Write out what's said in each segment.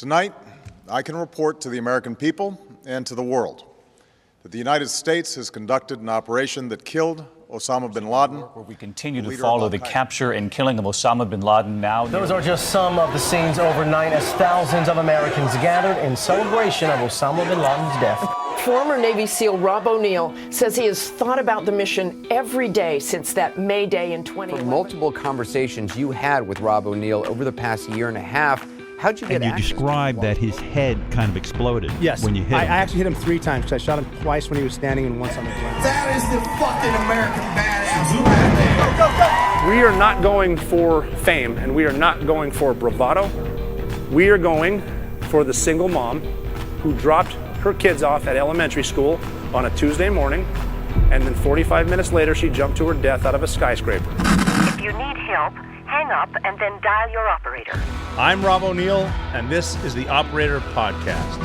Tonight, I can report to the American people and to the world that the United States has conducted an operation that killed Osama bin Laden. Where we continue to follow the capture and killing of Osama bin Laden now. Those are just some of the scenes overnight as thousands of Americans gathered in celebration of Osama bin Laden's death. Former Navy SEAL Rob O'Neill says he has thought about the mission every day since that May Day in 2011. For multiple conversations you had with Rob O'Neill over the past year and a half, how'd you get access? And you described that his head kind of exploded. Yes. When you hit him. I actually hit him 3 times because I shot him twice when he was standing and once on the ground. That is the fucking American badass right there. We are not going for fame and we are not going for bravado. We are going for the single mom who dropped her kids off at elementary school on a Tuesday morning, and then 45 minutes later she jumped to her death out of a skyscraper. If you need help, hang up and then dial your operator. I'm Rob O'Neill, and this is the Operator Podcast.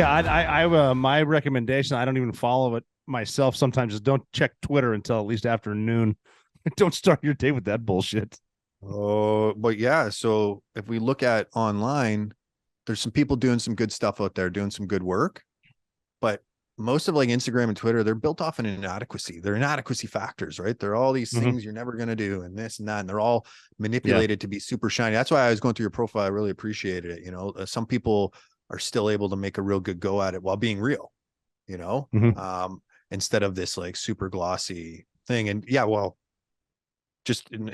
I my recommendation, I don't even follow it myself sometimes, is don't check Twitter until at least after noon. Don't start your day with that bullshit. Oh, but yeah. So if we look at online, there's some people doing some good stuff out there, doing some good work. But most of like Instagram and Twitter, they're built off an inadequacy. They're inadequacy factors, right? They're all these things you're never going to do and this and that. And they're all manipulated to be super shiny. That's why I was going through your profile. I really appreciated it. You know, some people are still able to make a real good go at it while being real, you know, instead of this like super glossy thing. And yeah, well, just in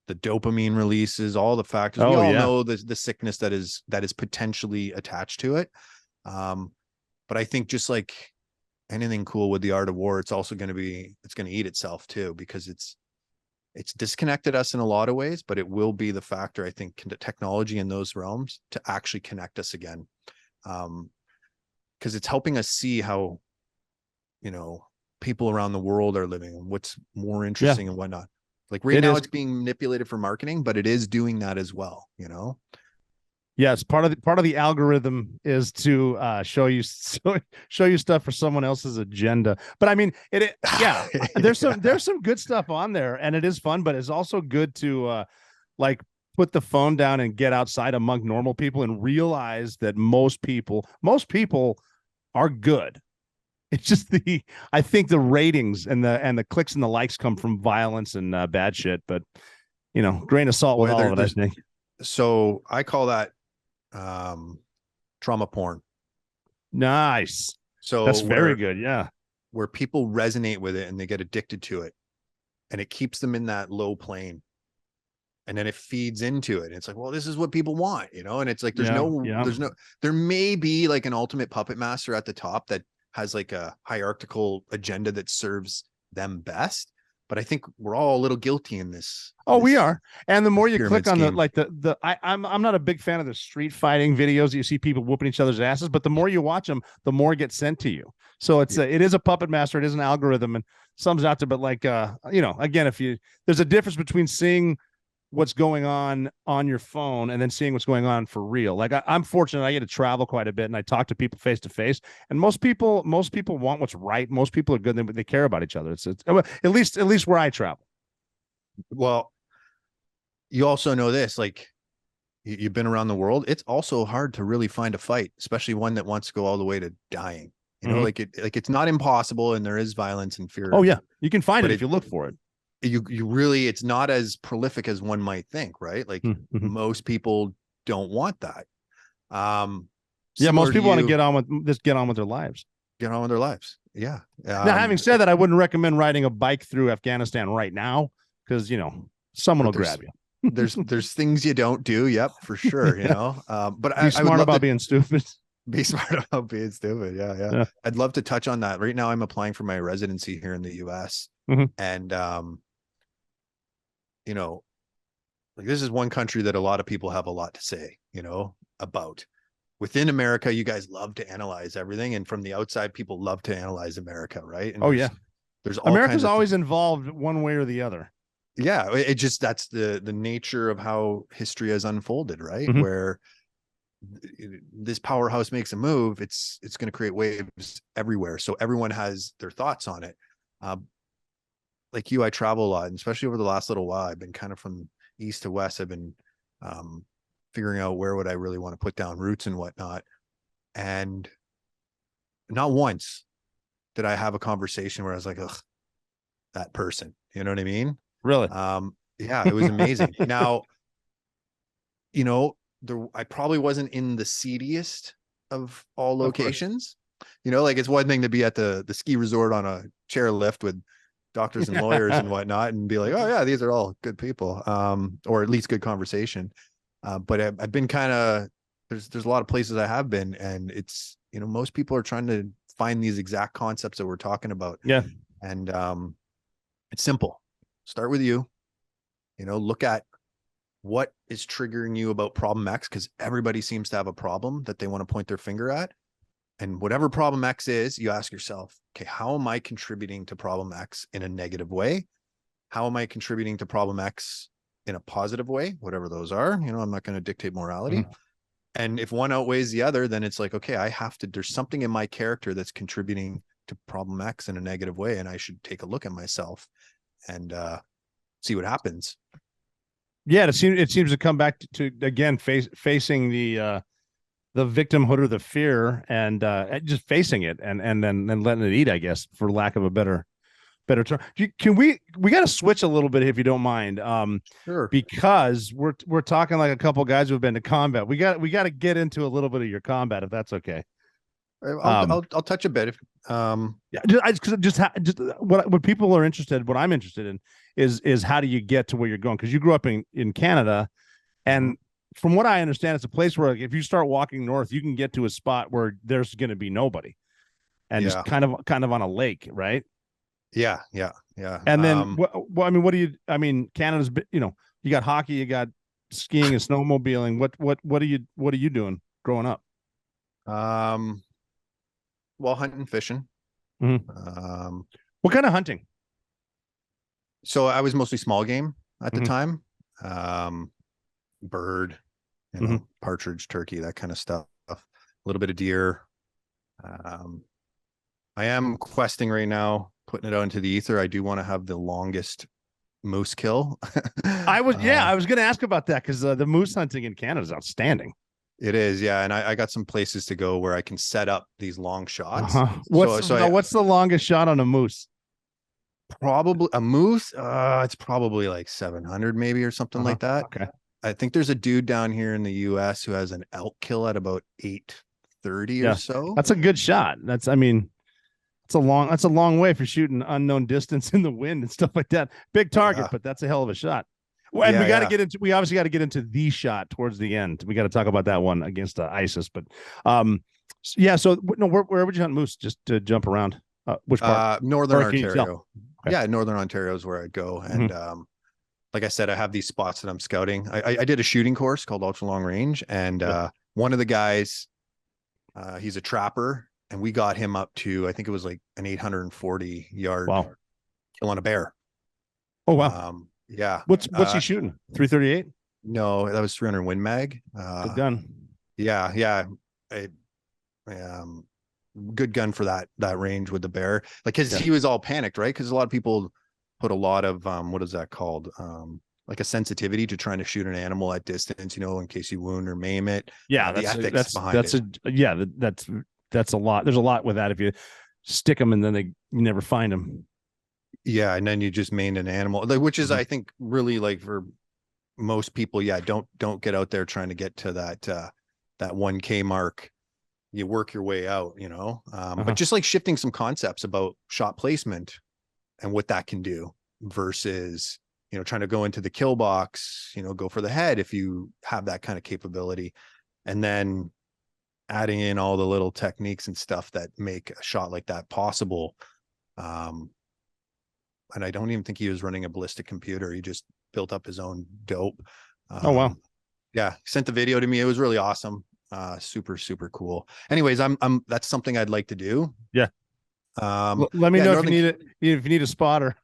the dopamine releases, all the factors. We all know the sickness that is potentially attached to it. But I think just like anything cool with the art of war, it's also going to eat itself too, because it's disconnected us in a lot of ways, but it will be the factor, I think, technology in those realms to actually connect us again. Because it's helping us see how, you know, people around the world are living and what's more interesting and whatnot. Like right now it's being manipulated for marketing, but it is doing that as well, you know? Yes, part of the algorithm is to show you stuff for someone else's agenda. But I mean, there's some good stuff on there, and it is fun. But it's also good to like put the phone down and get outside among normal people and realize that most people are good. It's just I think the ratings and the clicks and the likes come from violence and bad shit. But you know, grain of salt with all of it, I think. So I call that trauma porn. Nice. So that's very good. Yeah. Where people resonate with it and they get addicted to it, and it keeps them in that low plane, and then it feeds into it. It's like, well, this is what people want, you know? And it's like, there may be like an ultimate puppet master at the top that has like a hierarchical agenda that serves them best. But I think we're all a little guilty in this. Oh, we are. And the more you click on scheme. I'm not a big fan of the street fighting videos. You see people whooping each other's asses, but the more you watch them, the more gets sent to you. So it is a puppet master. It is an algorithm, and sums out to, but like, you know, again, there's a difference between seeing what's going on your phone and then seeing what's going on for real. Like I'm fortunate, I get to travel quite a bit, and I talk to people face to face, and most people want what's right. Most people are good. They care about each other. It's at least where I travel. Well, you also know this, like you've been around the world. It's also hard to really find a fight, especially one that wants to go all the way to dying. You know, it's not impossible, and there is violence and fear. Oh yeah. You can find it if you look for it. You really, it's not as prolific as one might think, right? Like most people don't want that. Most people want to get on with their lives. Yeah. Now, having said that, I wouldn't recommend riding a bike through Afghanistan right now, because, you know, someone will grab you. there's things you don't do. Yep, for sure. You know, but be smart about being stupid. Be smart about being stupid. Yeah. I'd love to touch on that. Right now, I'm applying for my residency here in the US. And you know, like this is one country that a lot of people have a lot to say, you know, about. Within America, you guys love to analyze everything, and from the outside, people love to analyze America, right? And there's all America's always involved one way or the other. Yeah, it just, that's the nature of how history has unfolded, right? Where this powerhouse makes a move, it's going to create waves everywhere, so everyone has their thoughts on it. like you, I travel a lot, and especially over the last little while, I've been kind of from east to west. I've been figuring out where would I really want to put down roots and whatnot. And not once did I have a conversation where I was like, ugh, that person, you know what I mean? Really? Yeah, it was amazing. Now, you know, I probably wasn't in the seediest of all locations. You know, like it's one thing to be at the ski resort on a chairlift with doctors and lawyers and whatnot and be like, oh yeah, these are all good people, or at least good conversation. But I've been kind of, there's a lot of places I have been, and it's, you know, most people are trying to find these exact concepts that we're talking about. Yeah. And it's simple. Start with you, you know, look at what is triggering you about problem X, because everybody seems to have a problem that they want to point their finger at. And whatever problem X is, you ask yourself, okay, how am I contributing to problem X in a negative way? How am I contributing to problem X in a positive way? Whatever those are, you know, I'm not going to dictate morality. Mm-hmm. And if one outweighs the other, then it's like, okay, there's something in my character that's contributing to problem X in a negative way. And I should take a look at myself and see what happens. Yeah. It seems to come back to again, facing the victimhood or the fear, and just facing it and then letting it eat, I guess, for lack of a better term. We got to switch a little bit if you don't mind. Sure. Because we're talking like a couple guys who've been to combat. We got to get into a little bit of your combat, if that's okay. I'll touch a bit. Yeah, just what people are interested, what I'm interested in is how do you get to where you're going? Because you grew up in Canada, and from what I understand, it's a place where if you start walking north, you can get to a spot where there's going to be nobody, and just kind of on a lake, right? Yeah. And then, I mean, Canada's, you know, you got hockey, you got skiing and snowmobiling. What are you doing growing up? Well, hunting, fishing. Mm-hmm. What kind of hunting? So I was mostly small game at the time. Bird, you know, partridge, turkey, that kind of stuff. A little bit of deer. I am questing right now, putting it out into the ether. I do want to have the longest moose kill. I was going to ask about that, because the moose hunting in Canada is outstanding. It is, yeah, and I got some places to go where I can set up these long shots. What's the longest shot on a moose? Probably a moose. It's probably like 700 maybe or something like that. Okay. I think there's a dude down here in the US who has an elk kill at about 830 or so. That's a good shot. It's a long way for shooting unknown distance in the wind and stuff like that. Big target, but that's a hell of a shot. Well, and we obviously got to get into the shot towards the end. We got to talk about that one against ISIS, but So where would you hunt moose? Just to jump around. Which part? Northern Ontario. Okay. Yeah, Northern Ontario is where I'd go. And like I said, I have these spots that I'm scouting. I did a shooting course called Ultra Long Range, and one of the guys, he's a trapper, and we got him up to, I think it was like an 840 yard kill on a bear. Oh wow. Yeah. What's he shooting? 338? No, that was 300 Win Mag. Good gun. Yeah. Good gun for that range with the bear. Like, cause he was all panicked, right? Cause a lot of people put a lot of, what is that called? Like a sensitivity to trying to shoot an animal at distance, you know, in case you wound or maim it. Yeah. That's a lot. There's a lot with that. If you stick them and then you never find them. Yeah, and then you just maimed an animal, which is, I think, really, like, for most people, don't get out there trying to get to that 1K mark. You work your way out, you know. But just like shifting some concepts about shot placement and what that can do versus, you know, trying to go into the kill box, you know, go for the head if you have that kind of capability, and then adding in all the little techniques and stuff that make a shot like that possible. And I don't even think he was running a ballistic computer. He just built up his own dope. Oh, wow. Yeah. He sent the video to me. It was really awesome. Super, super cool. Anyways, that's something I'd like to do. Yeah. Let me know if you need a spotter.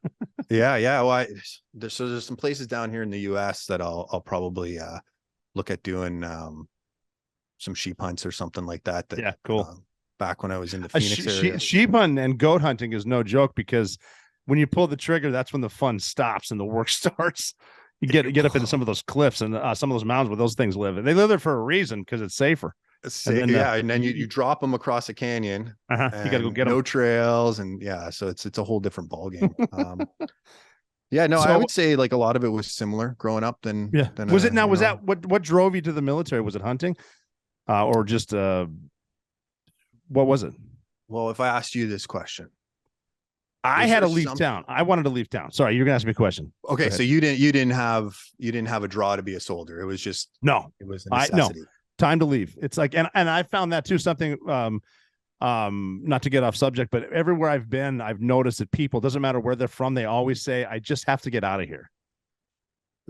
Yeah. Well, there's some places down here in the US that I'll probably, look at doing, some sheep hunts or something like that. Yeah. Cool. Back when I was in the Phoenix area. Sheep hunting and goat hunting is no joke, because when you pull the trigger, that's when the fun stops and the work starts. You get up into some of those cliffs and some of those mountains where those things live. And they live there for a reason because it's safer. And then you drop them across a canyon. You got to go get them. No trails, and so it's a whole different ball game. I would say like a lot of it was similar growing up. Than was that what drove you to the military? Was it hunting, or just what was it? Well, if I asked you this question, I had to leave town. I wanted to leave town. Sorry, you're gonna ask me a question. Okay, so you didn't have a draw to be a soldier. It was just it was a necessity. Time to leave. It's like, and I found that too, something, not to get off subject, but everywhere I've been, I've noticed that people, doesn't matter where they're from, they always say, I just have to get out of here.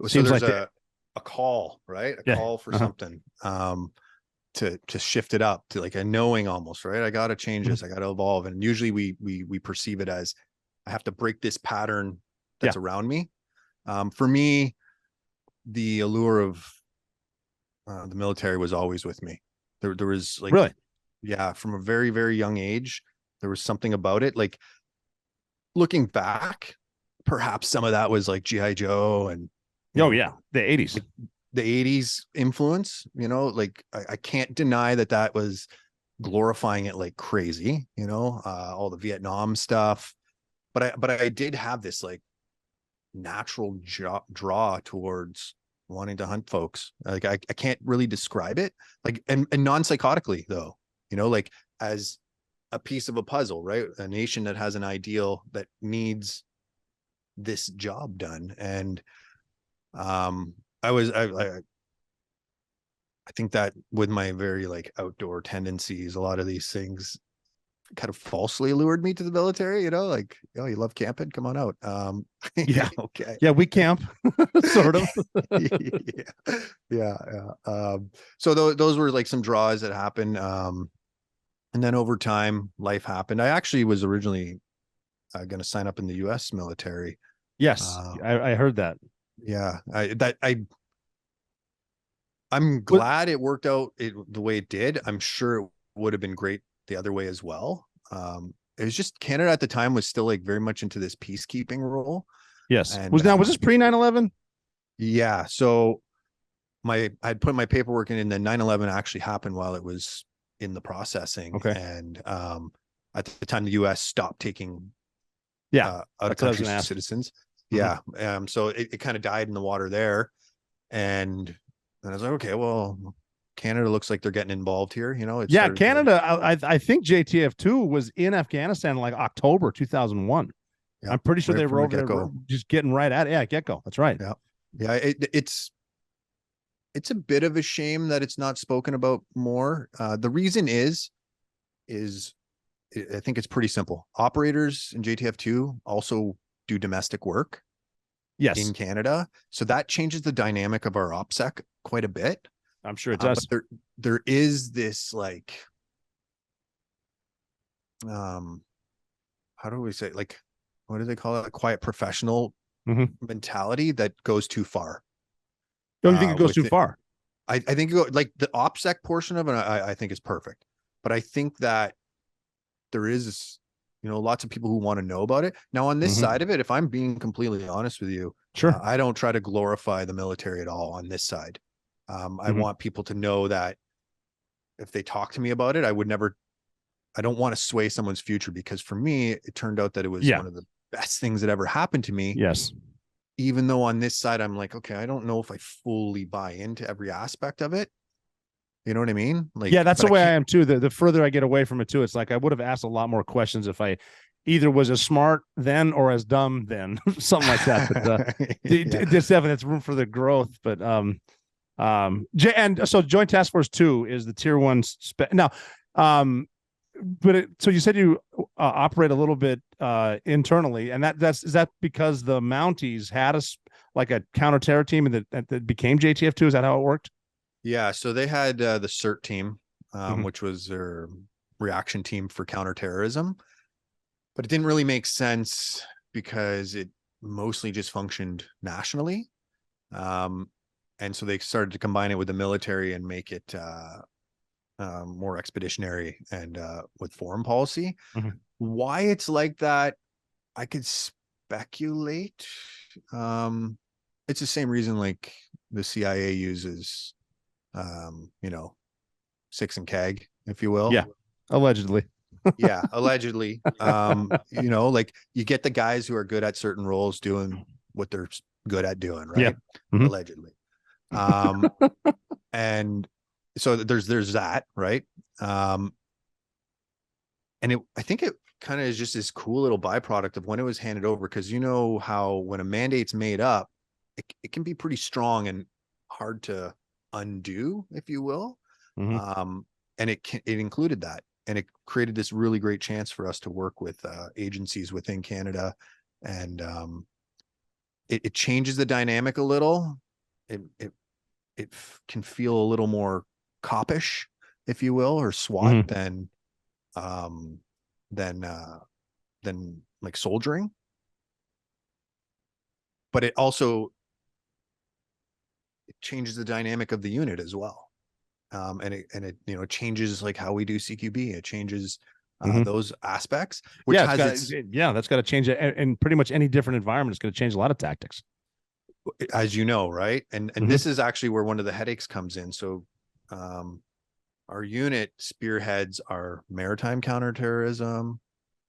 So seems there's like a call, right? A call for something, to shift it up to like a knowing almost, right? I got to change this. I got to evolve. And usually we perceive it as I have to break this pattern that's around me. For me, the allure of the military was always with me. There was like, really, from a very, very young age, there was something about it. Like looking back, perhaps some of that was like G.I. Joe and the 80s, the 80s influence, like I can't deny that was glorifying it like crazy, all the Vietnam stuff. But I did have this like natural draw towards wanting to hunt folks. Like I can't really describe it, like and non-psychotically though, like as a piece of a puzzle, right? A nation that has an ideal that needs this job done. And I think that with my very like outdoor tendencies, a lot of these things kind of falsely lured me to the military, like, oh, you love camping, come on out. Okay. Yeah, we camp sort of. So those were like some draws that happened. And then over time life happened. I actually was originally going to sign up in the US military. Yes, I heard that. Yeah, I'm glad it worked out the way it did. I'm sure it would have been great the other way as well. It was just Canada at the time was still like very much into this peacekeeping role. Yes. And was this pre 9/11? Yeah. So I'd put my paperwork in, and then 9/11 actually happened while it was in the processing. Okay. And at the time the US stopped taking out of country citizens. Mm-hmm. Yeah. So it kind of died in the water there. And I was like, okay, well, Canada looks like they're getting involved here. Canada. I think JTF2 was in Afghanistan in like October 2001. Yeah, I'm pretty sure they were over there just getting right at it. Yeah, get-go. That's right. Yeah. It's a bit of a shame that it's not spoken about more. The reason is I think it's pretty simple. Operators in JTF2 also do domestic work. Yes. In Canada. So that changes the dynamic of our OPSEC quite a bit. I'm sure it does. But there is this like, how do we say, like, what do they call it? A quiet professional mentality that goes too far. Don't you think it goes too far? I think like the OPSEC portion of it, I think is perfect. But I think that there is, lots of people who want to know about it. Now on this side of it, if I'm being completely honest with you, sure, I don't try to glorify the military at all on this side. I want people to know that if they talk to me about it, I don't want to sway someone's future, because for me, it turned out that it was one of the best things that ever happened to me. Yes. Even though on this side, I'm like, okay, I don't know if I fully buy into every aspect of it. You know what I mean? Like, yeah, that's the way I am too. The further I get away from it too, it's like I would have asked a lot more questions if I either was as smart then or as dumb then, something like that. But there's definitely room for the growth. But and so Joint Task Force 2 is the tier 1 now. So you said you operate a little bit internally, and is that because the Mounties had like a counterterror team that became JTF2? Is that how it worked? Yeah, so they had the CERT team, which was their reaction team for counterterrorism, but it didn't really make sense because it mostly just functioned nationally. And so they started to combine it with the military and make it more expeditionary and with foreign policy. Why it's like that, I could speculate. It's the same reason like the CIA uses, you know, six and keg, if you will. Yeah, allegedly. Yeah, allegedly. You know, like you get the guys who are good at certain roles doing what they're good at doing, right? Yeah. Mhm. Allegedly. And so there's that, right? And I think it kind of is just this cool little byproduct of when it was handed over, because you know how when a mandate's made up, it can be pretty strong and hard to undo, if you will. Mhm. And it included that, and it created this really great chance for us to work with agencies within Canada, and it changes the dynamic a little. It can feel a little more coppish, if you will, or SWAT than like soldiering. But it also changes the dynamic of the unit as well. And it you know, changes like how we do CQB. It changes those aspects, which Yeah, has that's got to change it. And pretty much any different environment is going to change a lot of tactics. as you know, right? And this is actually where one of the headaches comes in. So our unit spearheads our maritime counterterrorism,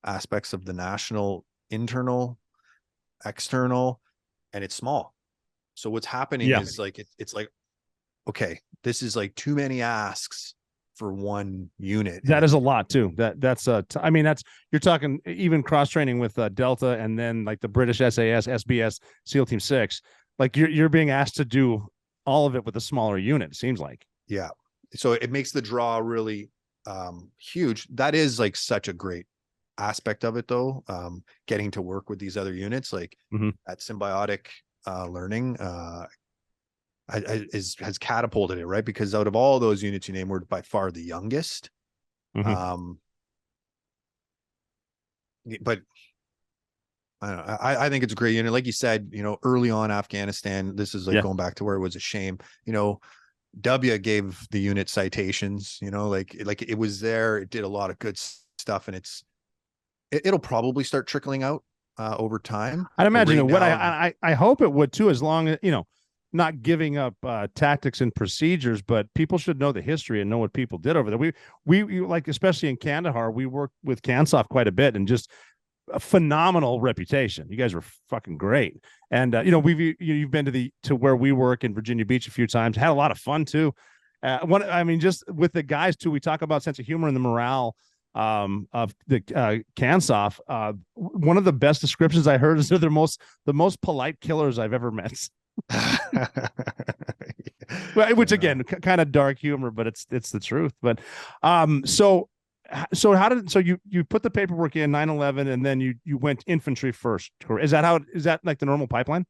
aspects of the national, internal, external, and it's small. So what's happening is like it's like, okay, this is like too many asks for one unit. That is a lot too. I mean, you're talking even cross training with Delta, and then like the British SAS, SBS, SEAL Team 6. Like you're being asked to do all of it with a smaller unit. It seems like. Yeah. So it makes the draw really huge. That is like such a great aspect of it, though. Getting to work with these other units, like that symbiotic learning has catapulted it, right? Because out of all those units you name, we're by far the youngest. But I don't know. I think it's a great unit. Like you said, you know, early on Afghanistan, this is like going back to where it was a shame. You know, W gave the unit citations, you know, like it was there. It did a lot of good stuff, and it'll probably start trickling out over time. I'd imagine it would. Now, I hope it would too, as long as, you know, not giving up tactics and procedures, but people should know the history and know what people did over there. We like, especially in Kandahar, we worked with Kansoff quite a bit, and just a phenomenal reputation. You guys were fucking great. And you know, you've been to where we work in Virginia Beach a few times, had a lot of fun too. I mean, just with the guys too, we talk about sense of humor and the morale of the Kansoff. One of the best descriptions I heard is they're the most polite killers I've ever met. Which again, kind of dark humor, but it's the truth. But so you put the paperwork in 9/11, and then you went infantry first. Is that like the normal pipeline?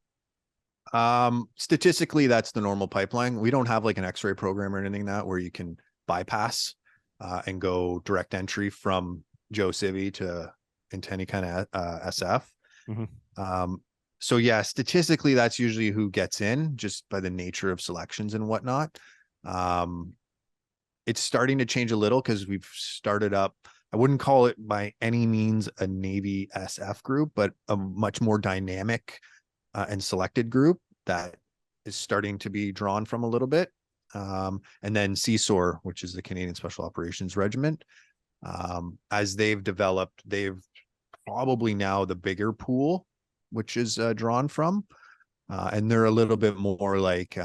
Statistically, that's the normal pipeline. We don't have like an X-ray program or anything that where you can bypass and go direct entry from Joe Civvy into any kind of SF. So yeah, statistically, that's usually who gets in, just by the nature of selections and whatnot. It's starting to change a little because we've started up, I wouldn't call it by any means a Navy SF group, but a much more dynamic and selected group that is starting to be drawn from a little bit. And then CSOR, which is the Canadian Special Operations Regiment. As they've developed, they've probably now the bigger pool, which is drawn from. And they're a little bit more like,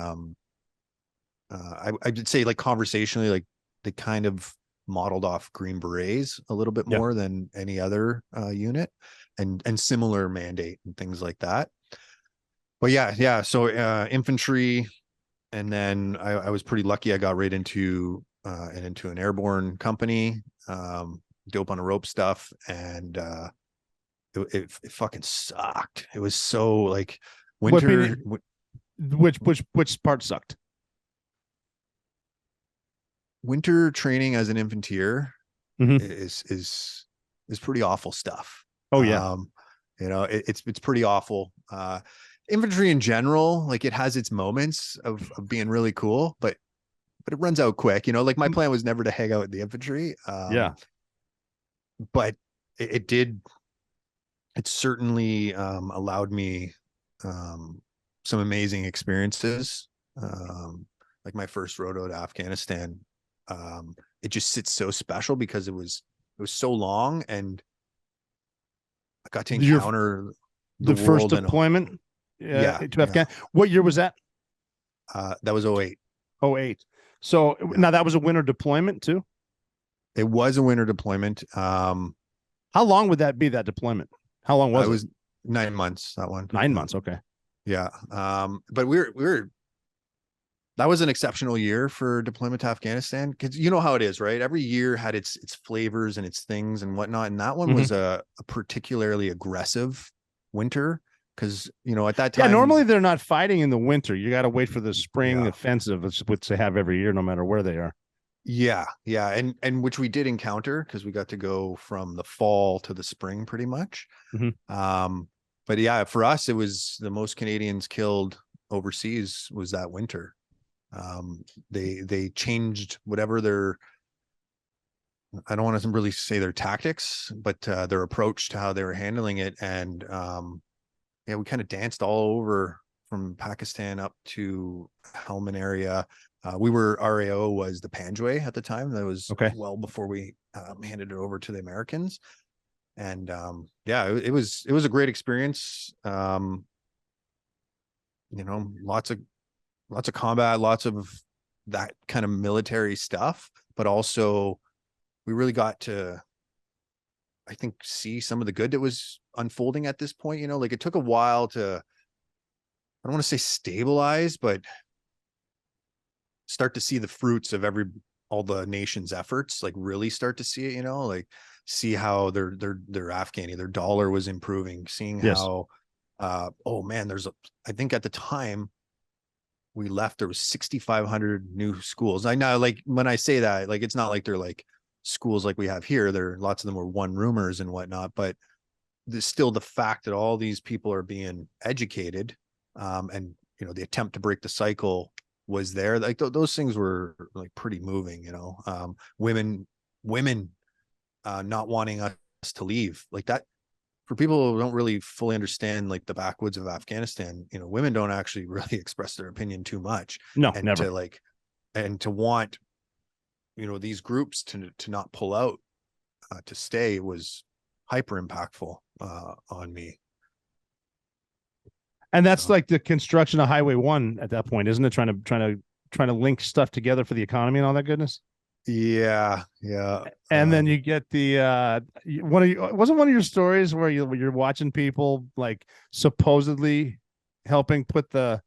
I'd say like conversationally, like they kind of modeled off Green Berets a little bit more than any other unit, and similar mandate and things like that. But yeah. So infantry, and then I was pretty lucky. I got right into an airborne company, dope on a rope stuff, and it fucking sucked. It was so like winter. Which part sucked? Winter training as an infantier is pretty awful stuff. Oh yeah. You know, it's pretty awful. Infantry in general, like it has its moments of being really cool, but it runs out quick. You know, like my plan was never to hang out with the infantry. But it did it certainly allowed me some amazing experiences. Like my first road to Afghanistan, it just sits so special because it was so long, and I got to encounter the first world deployment. Yeah, to Afghanistan. What year was that? That was 08. 08. So now that was a winter deployment too? It was a winter deployment. How long would that be, that deployment? How long was it? It was 9 months, that one. 9 months, okay. Yeah. But that was an exceptional year for deployment to Afghanistan, because you know how it is, right? Every year had its flavors and its things and whatnot. And that one was a particularly aggressive winter, because, you know, at that time. Yeah, normally they're not fighting in the winter. You got to wait for the spring offensive, which they have every year, no matter where they are. Yeah. And which we did encounter, because we got to go from the fall to the spring pretty much. But yeah, for us, it was the most Canadians killed overseas was that winter. They changed whatever their, I don't want to really say their tactics, but their approach to how they were handling it. And yeah, we kind of danced all over from Pakistan up to Helmand area. Our RAO was the Panjwai at the time. That was well before we handed it over to the Americans. And yeah, it was a great experience. You know, lots of combat, lots of that kind of military stuff, but also we really got to, I think, see some of the good that was unfolding at this point. You know, like it took a while to, I don't want to say stabilize, but start to see the fruits of all the nation's efforts, like really start to see it, you know, like see how their Afghani, their dollar was improving, seeing how, oh man, I think at the time we left, there was 6,500 new schools. I know, like when I say that, like, it's not like they're like schools like we have here. Lots of them were one roomers and whatnot, but there's still the fact that all these people are being educated, and, you know, the attempt to break the cycle was there. Like those things were like pretty moving, you know. Women not wanting us to leave, like that. For people who don't really fully understand like the backwoods of Afghanistan, you know, women don't actually really express their opinion too much. No, and never. To want, you know, these groups to not pull out, to stay was hyper impactful on me. And that's like the construction of Highway 1 at that point, isn't it? Trying to link stuff together for the economy and all that goodness. Yeah. And then you get the wasn't one of your stories where you're watching people like supposedly helping put the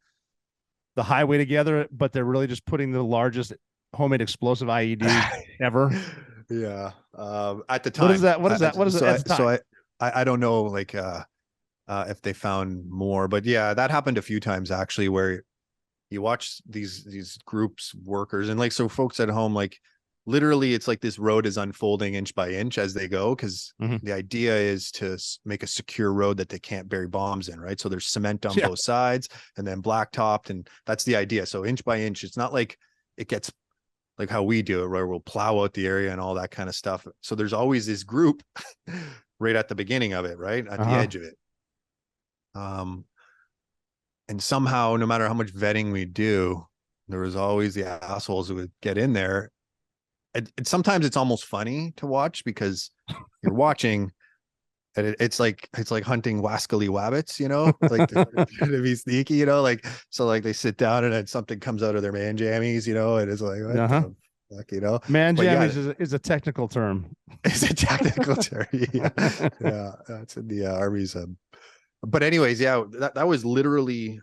highway together, but they're really just putting the largest homemade explosive IED ever. Yeah. At the time. What is that? I don't know, like if they found more, but yeah, that happened a few times actually, where you watch these groups, workers, and like, so folks at home, like literally it's like this road is unfolding inch by inch as they go, because the idea is to make a secure road that they can't bury bombs in, right? So there's cement on both sides and then blacktopped, and that's the idea. So inch by inch, it's not like it gets like how we do it, where we'll plow out the area and all that kind of stuff. So there's always this group right at the beginning of it, right at the edge of it. And somehow, no matter how much vetting we do, there was always the assholes who would get in there. And sometimes it's almost funny to watch, because you're watching and it's like hunting wascally wabbits, you know, like to be sneaky, you know, like, so like they sit down and then something comes out of their man jammies, you know, and it's like, what the fuck, you know, man jammies is a technical term. It's a technical term. Yeah. That's in the Army's. But anyways, yeah, that was literally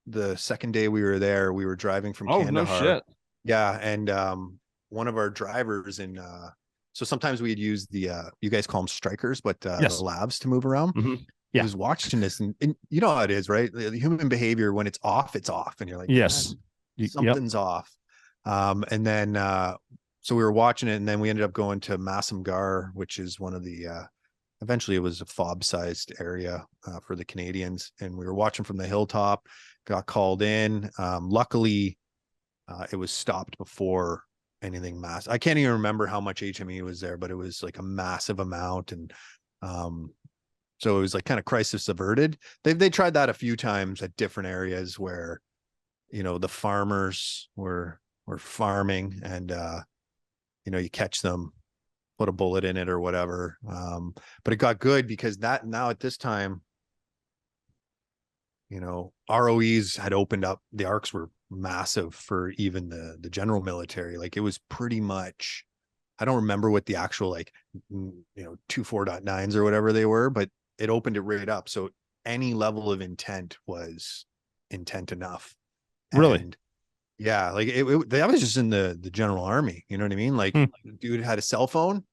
the second day we were there. We were driving from Kandahar. No shit. Yeah, and one of our drivers so sometimes we'd use the you guys call them strikers, but the labs to move around. He was watching this, and you know how it is, right? The human behavior, when it's off, and you're like, yes, something's off. And then so we were watching it, and then we ended up going to Masamgar, which is one of the eventually it was a fob-sized area for the Canadians, and we were watching from the hilltop. Got called in. Luckily, it was stopped before anything massive. I can't even remember how much HME was there, but it was like a massive amount. And So it was like kind of crisis averted. They tried that a few times at different areas where, you know, the farmers were farming and, you know, you catch them, put a bullet in it or whatever. But it got good because that now at this time, you know, ROEs had opened up. The arcs were massive for even the general military. Like it was pretty much, I don't remember what the actual like, you know, 24.9s or whatever they were, but it opened it right up. So any level of intent was intent enough. Really? And yeah, like that was just in the general army. You know what I mean? Like dude had a cell phone.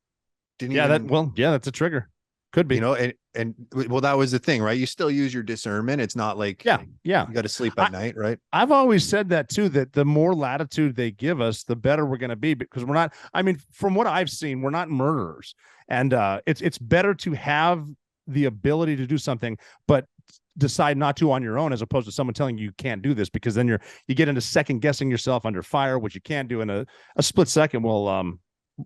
That's a trigger. Could be. You know, and well, that was the thing, right? You still use your discernment. It's not like you got to sleep at night, right? I've always said that too, that the more latitude they give us, the better we're going to be, because we're not, I mean, from what I've seen, we're not murderers. And it's better to have the ability to do something, but decide not to on your own, as opposed to someone telling you can't do this, because then you get into second guessing yourself under fire, which you can't do in a split second. Well,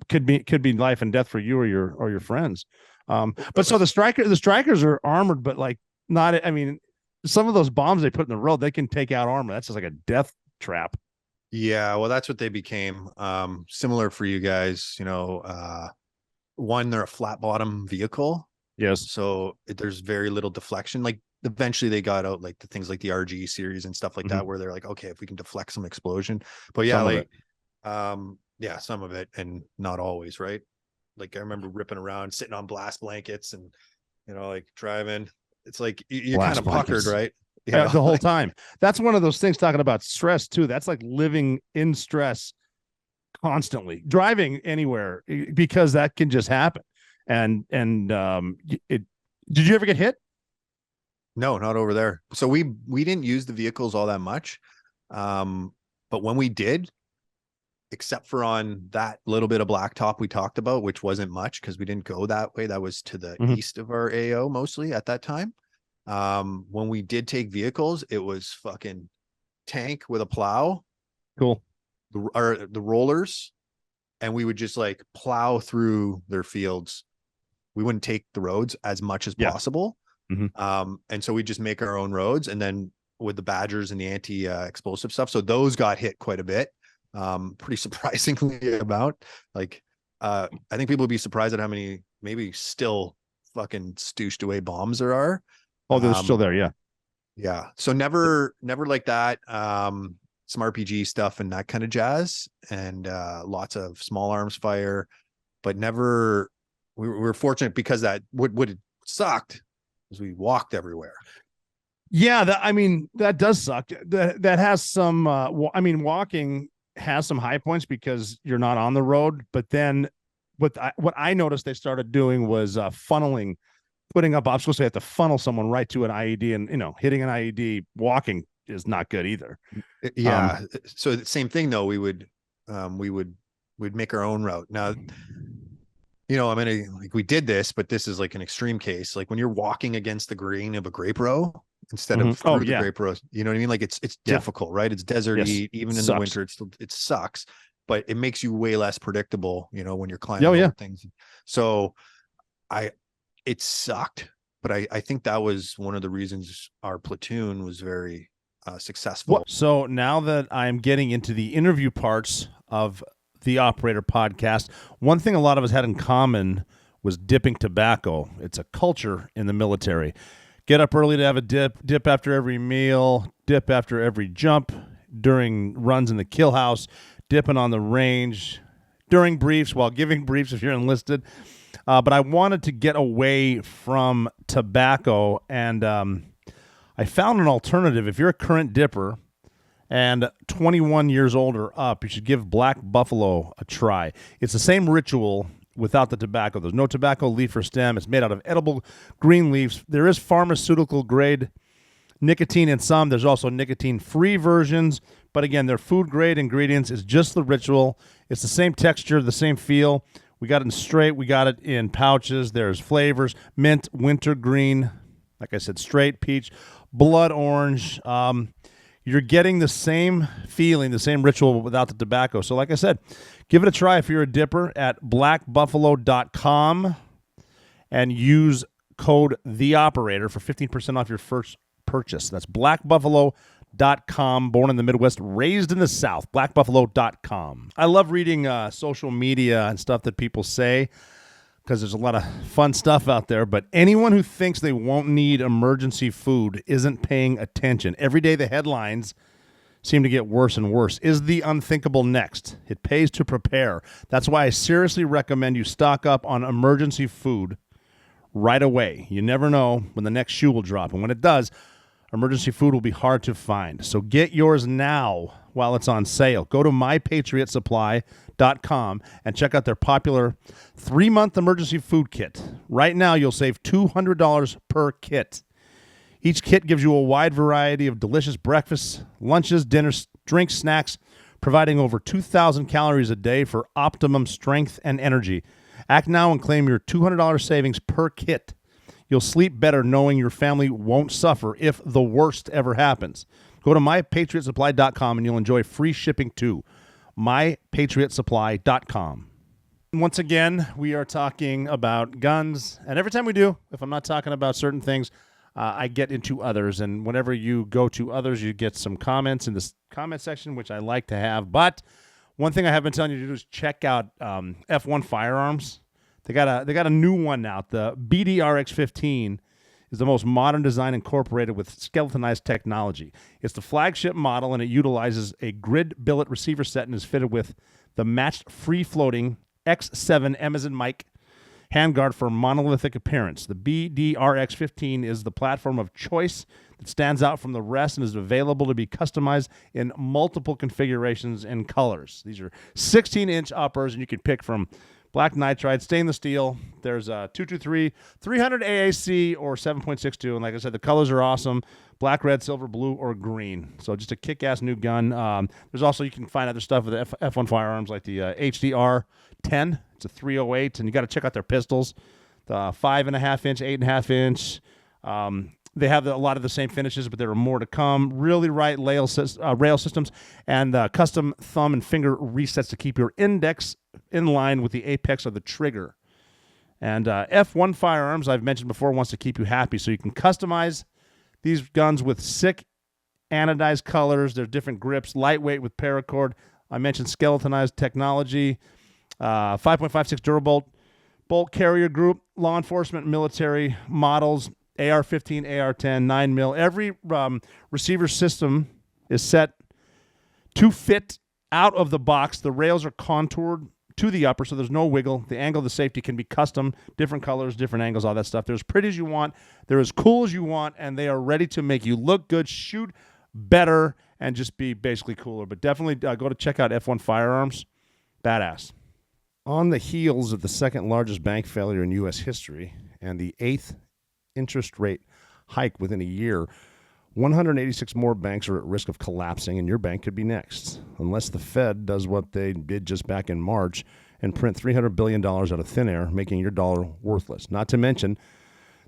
could be life and death for you or your friends. But so the strikers are armored, but like not, I mean, some of those bombs they put in the road, they can take out armor. That's just like a death trap. Yeah. Well, that's what they became. Similar for you guys, you know, one, they're a flat bottom vehicle. Yes. So there's very little deflection. Like eventually they got out like the things like the RG series and stuff like that, where they're like, okay, if we can deflect some explosion, but yeah, yeah, some of it, and not always, right? Like I remember ripping around, sitting on blast blankets and, you know, like driving, it's like you're kind of puckered, right? Yeah, the whole time. That's one of those things, talking about stress too. That's like living in stress constantly, driving anywhere, because that can just happen. And did you ever get hit? No, not over there. So we didn't use the vehicles all that much. But when we did, except for on that little bit of blacktop we talked about, which wasn't much because we didn't go that way. That was to the east of our AO mostly at that time. When we did take vehicles, it was fucking tank with a plow. Cool. The rollers. And we would just like plow through their fields. We wouldn't take the roads as much as possible. And so we just make our own roads. And then with the Badgers and the anti-explosive stuff. So those got hit quite a bit. Pretty surprisingly about, like, I think people would be surprised at how many maybe still fucking stooshed away bombs there are. Oh, they're still there. Yeah. Yeah. So never like that. Some RPG stuff and that kind of jazz, and lots of small arms fire, but never, we were fortunate because that what it sucked is we walked everywhere. Yeah. That does suck. That has some, walking has some high points because you're not on the road, but then what I noticed they started doing was funneling, putting up obstacles. So they have to funnel someone right to an IED, and, you know, hitting an IED walking is not good either. Yeah. So the same thing though, we'd make our own route. Now, you know, like we did this, but this is like an extreme case. Like when you're walking against the grain of a grape row instead of through the grape row, you know what I mean? Like it's difficult, right? It's deserty, even in the winter, it sucks, but it makes you way less predictable, you know, when you're climbing things. So it sucked, but I think that was one of the reasons our platoon was very successful. So now that I'm getting into the interview parts of the Operator podcast, one thing a lot of us had in common was dipping tobacco. It's a culture in the military. Get up early to have a dip after every meal, dip after every jump, during runs in the kill house, dipping on the range, during briefs, while giving briefs if you're enlisted. But I wanted to get away from tobacco, and I found an alternative. If you're a current dipper and 21 years old or up, you should give Black Buffalo a try. It's the same ritual without the tobacco. There's no tobacco leaf or stem. It's made out of edible green leaves. There is pharmaceutical grade nicotine in some. There's also nicotine-free versions. But again, they're food grade ingredients. It's just the ritual. It's the same texture, the same feel. We got it in straight. We got it in pouches. There's flavors: mint, wintergreen, like I said, straight, peach, blood orange. You're getting the same feeling, the same ritual without the tobacco. So like I said, give it a try if you're a dipper at blackbuffalo.com and use code the operator for 15% off your first purchase. That's blackbuffalo.com. Born in the Midwest, raised in the South. Blackbuffalo.com. I love reading social media and stuff that people say because there's a lot of fun stuff out there. But anyone who thinks they won't need emergency food isn't paying attention. Every day the headlines seem to get worse and worse. Is the unthinkable next? It pays to prepare. That's why I seriously recommend you stock up on emergency food right away. You never know when the next shoe will drop. And when it does, emergency food will be hard to find. So get yours now while it's on sale. Go to mypatriotsupply.com and check out their popular 3-month emergency food kit. Right now, you'll save $200 per kit. Each kit gives you a wide variety of delicious breakfasts, lunches, dinners, drinks, snacks, providing over 2,000 calories a day for optimum strength and energy. Act now and claim your $200 savings per kit. You'll sleep better knowing your family won't suffer if the worst ever happens. Go to mypatriotsupply.com and you'll enjoy free shipping too. mypatriotsupply.com. Once again, we are talking about guns. And every time we do, if I'm not talking about certain things, I get into others. And whenever you go to others, you get some comments in this comment section, which I like to have. But one thing I have been telling you to do is check out F1 Firearms. They got a new one out. The BDRX-15 is the most modern design incorporated with skeletonized technology. It's the flagship model, and it utilizes a grid billet receiver set and is fitted with the matched free-floating X7 Amazon mic handguard for monolithic appearance. The BDRX-15 is the platform of choice that stands out from the rest and is available to be customized in multiple configurations and colors. These are 16-inch uppers, and you can pick from black nitride, stainless steel. There's a 223, 300 AAC, or 7.62. And like I said, the colors are awesome. Black, red, silver, blue, or green. So just a kick-ass new gun. There's also, you can find other stuff with the F1 Firearms, like the HDR 10. It's a 308, and you got to check out their pistols. The 5.5-inch, 8.5-inch. They have a lot of the same finishes, but there are more to come. Really right rail systems and custom thumb and finger resets to keep your index in line with the apex of the trigger. And F1 Firearms, I've mentioned before, wants to keep you happy, so you can customize these guns with sick anodized colors. There's different grips, lightweight with paracord. I mentioned skeletonized technology. 5.56 Durable bolt carrier group, law enforcement, military models, AR-15, AR-10, 9mm. Every receiver system is set to fit out of the box. The rails are contoured to the upper, so there's no wiggle. The angle of the safety can be custom, different colors, different angles, all that stuff. They're as pretty as you want. They're as cool as you want, and they are ready to make you look good, shoot better, and just be basically cooler. But definitely go to check out F1 Firearms. Badass. On the heels of the second largest bank failure in U.S. history and the 8th interest rate hike within a year, 186 more banks are at risk of collapsing, and your bank could be next, unless the Fed does what they did just back in March and print $300 billion out of thin air, making your dollar worthless. Not to mention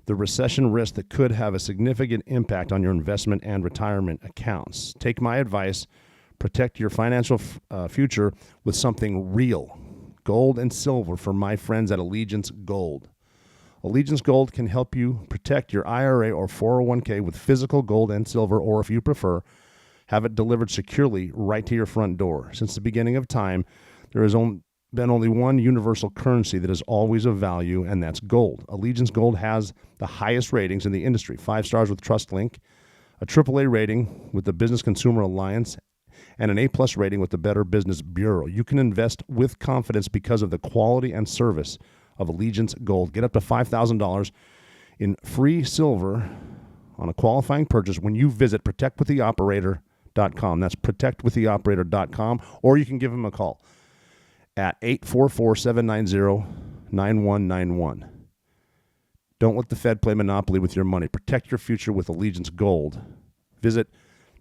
the recession risk that could have a significant impact on your investment and retirement accounts. Take my advice. Protect your financial future with something real. Gold and silver from my friends at Allegiance Gold. Allegiance Gold can help you protect your IRA or 401k with physical gold and silver, or if you prefer, have it delivered securely right to your front door. Since the beginning of time, there has been only one universal currency that is always of value, and that's gold. Allegiance Gold has the highest ratings in the industry, 5 stars with TrustLink, a AAA rating with the Business Consumer Alliance, and an A+ rating with the Better Business Bureau. You can invest with confidence because of the quality and service of Allegiance Gold. Get up to $5,000 in free silver on a qualifying purchase when you visit protectwiththeoperator.com. That's protectwiththeoperator.com, or you can give them a call at 844-790-9191. Don't let the Fed play Monopoly with your money. Protect your future with Allegiance Gold. Visit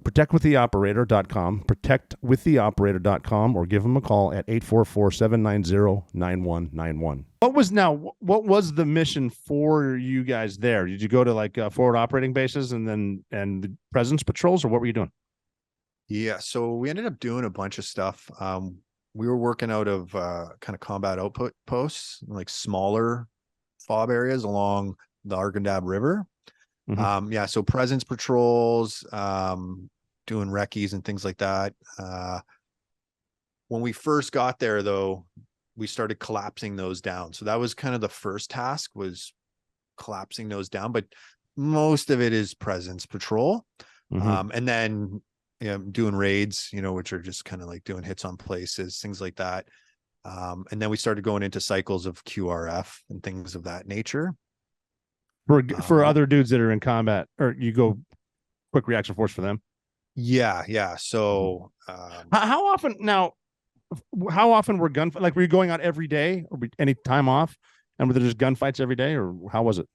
protectwiththeoperator.com, protectwiththeoperator.com, or give them a call at 844-790-9191. What was the mission for you guys there? Did you go to like forward operating bases and the presence patrols, or what were you doing? Yeah, so we ended up doing a bunch of stuff. We were working out of kind of combat output posts, like smaller FOB areas along the Argandab River. Mhm. Yeah, so presence patrols, doing recce's and things like that. When we first got there, though, we started collapsing those down. So that was kind of the first task, was collapsing those down. But most of it is presence patrol. And then doing raids, which are just kind of like doing hits on places, things like that. And then we started going into cycles of QRF and things of that nature. For other dudes that are in combat, or you go quick reaction force for them. Yeah. So How often now? How often were were you going out every day, or any time off? And were there just gunfights every day, or how was it?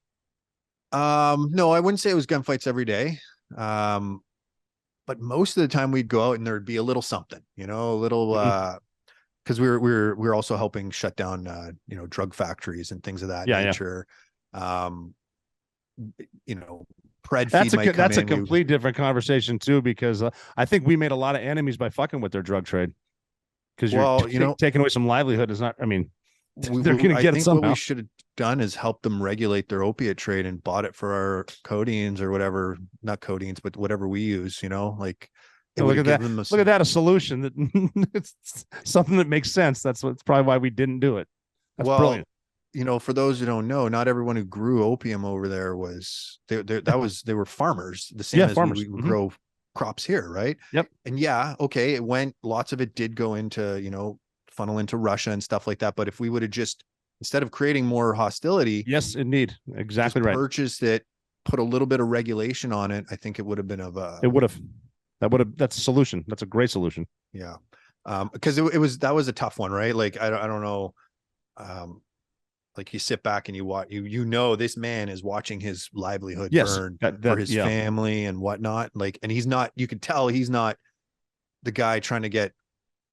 No, I wouldn't say it was gunfights every day. But most of the time we'd go out and there'd be a little something, a little because we're also helping shut down drug factories and things of that nature. Pred feed that's a complete different conversation too, because I think we made a lot of enemies by fucking with their drug trade. Because taking away some livelihood is not. I mean, they're going to get it somehow. What we should have done is help them regulate their opiate trade and bought it for our codeines or whatever, not codeines, but whatever we use. Look at that. Look at that. A solution that it's something that makes sense. That's probably why we didn't do it. That's brilliant. For those who don't know, not everyone who grew opium over there was they were farmers, the same as farmers. we grow crops here, right? Yep. And lots of it did go into funnel into Russia and stuff like that. But if we would have just, instead of creating more hostility, yes, indeed, exactly right, purchased it, put a little bit of regulation on it, I think it would have been that's a solution. That's a great solution. Yeah. Because that was a tough one, right? Like I don't know. Like you sit back and you watch, this man is watching his livelihood burn for his family and whatnot. Like, and you could tell he's not the guy trying to get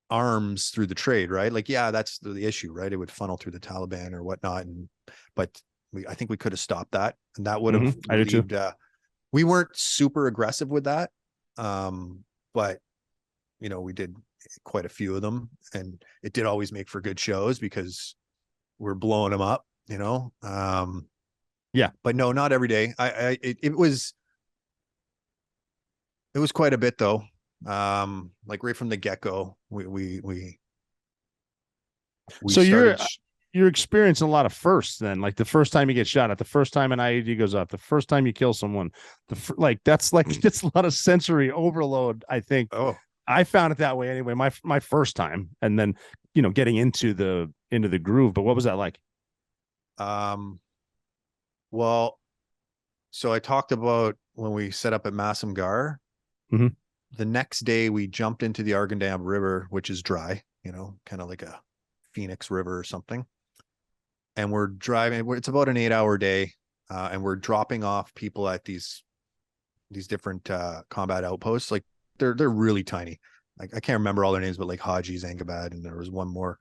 arms through the trade, right? Like, that's the issue, right? It would funnel through the Taliban or whatnot. But I think we could have stopped that, and that would have relieved, we weren't super aggressive with that. But we did quite a few of them, and it did always make for good shows because we're blowing them up, but no, not every day. It was quite a bit though. Like right from the get-go, so you're experiencing a lot of firsts then, like the first time you get shot at, the first time an IED goes up, the first time you kill someone, it's a lot of sensory overload, I think. I found it that way anyway, my first time, and then getting into the groove. But what was that like? Well, so I talked about when we set up at Massamgar. The next day we jumped into the Argandab River, which is dry, kind of like a Phoenix River or something. And we're driving, it's about an 8-hour day. And we're dropping off people at these different combat outposts. Like they're really tiny. Like I can't remember all their names, but like Haji, Zangabad, and there was one more.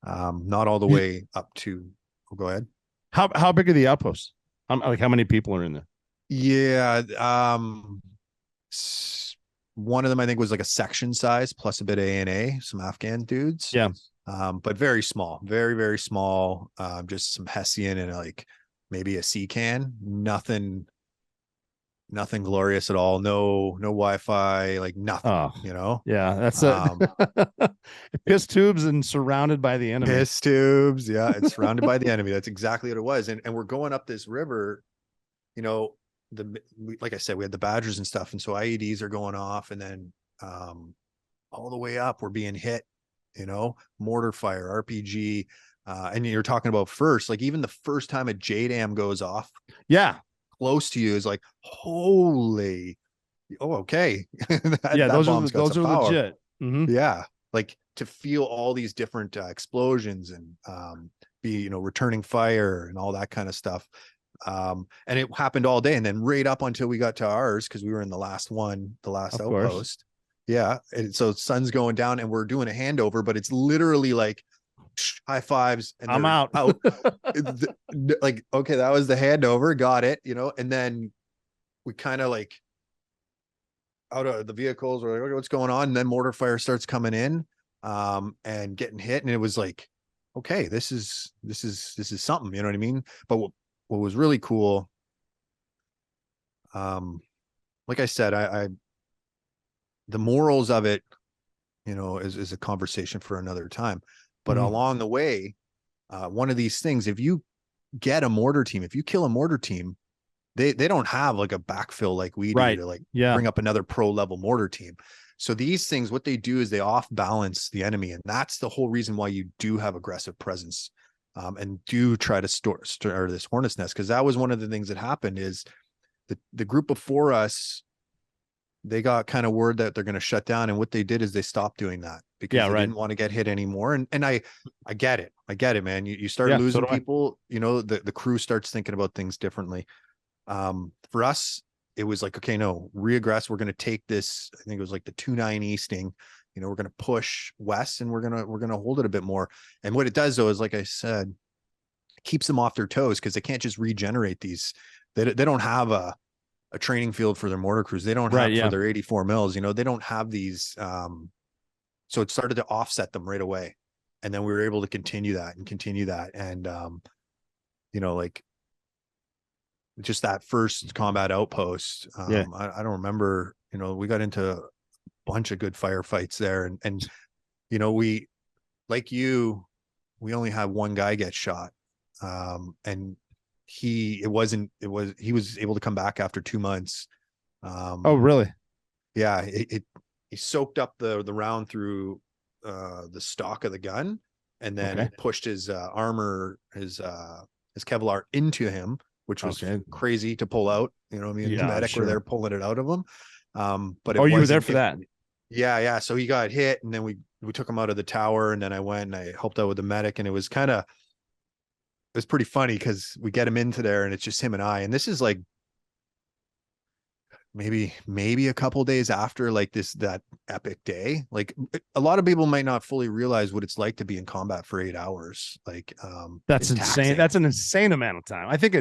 Not all the way up to. Go ahead. How big are the outposts? How many people are in there? Yeah. One of them I think was like a section size plus a bit of A&A, some Afghan dudes. Yeah. But very small, very, very small. Just some Hessian and like maybe a C-can. Nothing glorious at all. No Wi-Fi, like nothing, Yeah, that's piss tubes and surrounded by the enemy. Piss tubes, yeah, it's surrounded by the enemy. That's exactly what it was. And we're going up this river, like I said, we had the Badgers and stuff, and so IEDs are going off, and then all the way up we're being hit, mortar fire, RPG, and you're talking about first, like even the first time a JDAM goes off, close to you is like, holy, okay. Those are legit. Yeah, like to feel all these different explosions and be returning fire and all that kind of stuff. And it happened all day, and then right up until we got to ours, because we were in the last outpost. Yeah, and so sun's going down and we're doing a handover, but it's literally like high fives and I'm out. Like, okay, that was the handover, got it, and then we kind of like out of the vehicles, we're like, okay, what's going on? And then mortar fire starts coming in and getting hit, and it was like, okay, this is something, you know what I mean? But what was really cool, like I said, I the morals of it, is a conversation for another time. But along the way, one of these things, if you get a mortar team, if you kill a mortar team, they don't have like a backfill like we do to like bring up another pro level mortar team. So these things, what they do is they off balance the enemy. And that's the whole reason why you do have aggressive presence, and do try to stir this hornet's nest. Cause that was one of the things that happened is the group before us, they got kind of word that they're going to shut down. And what they did is they stopped doing that because they didn't want to get hit anymore. And I get it. I get it, man. You start losing people, the crew starts thinking about things differently. For us, it was like, okay, no, reaggress. We're going to take this. I think it was like the 2-9 easting, we're going to push west and we're going to hold it a bit more. And what it does though, is like I said, it keeps them off their toes because they can't just regenerate these. They don't have a training field for their mortar crews. They don't have for their 84 mils, they don't have these. So it started to offset them right away. And then we were able to continue that. And, like just that first combat outpost. I don't remember, we got into a bunch of good firefights there. And, we, like you, we only had one guy get shot. And he was able to come back after 2 months. Oh, really? Yeah. He soaked up the round through the stock of the gun, and then it pushed his armor, his Kevlar into him, which was crazy to pull out. The medic were there pulling it out of him. But you were there for that? Yeah. So he got hit, and then we took him out of the tower, and then I went and I helped out with the medic, and it was pretty funny because we get him into there and it's just him and I, and this is like maybe a couple days after like that epic day. Like a lot of people might not fully realize what it's like to be in combat for 8 hours. Like that's insane. Taxing. That's an insane amount of time. I think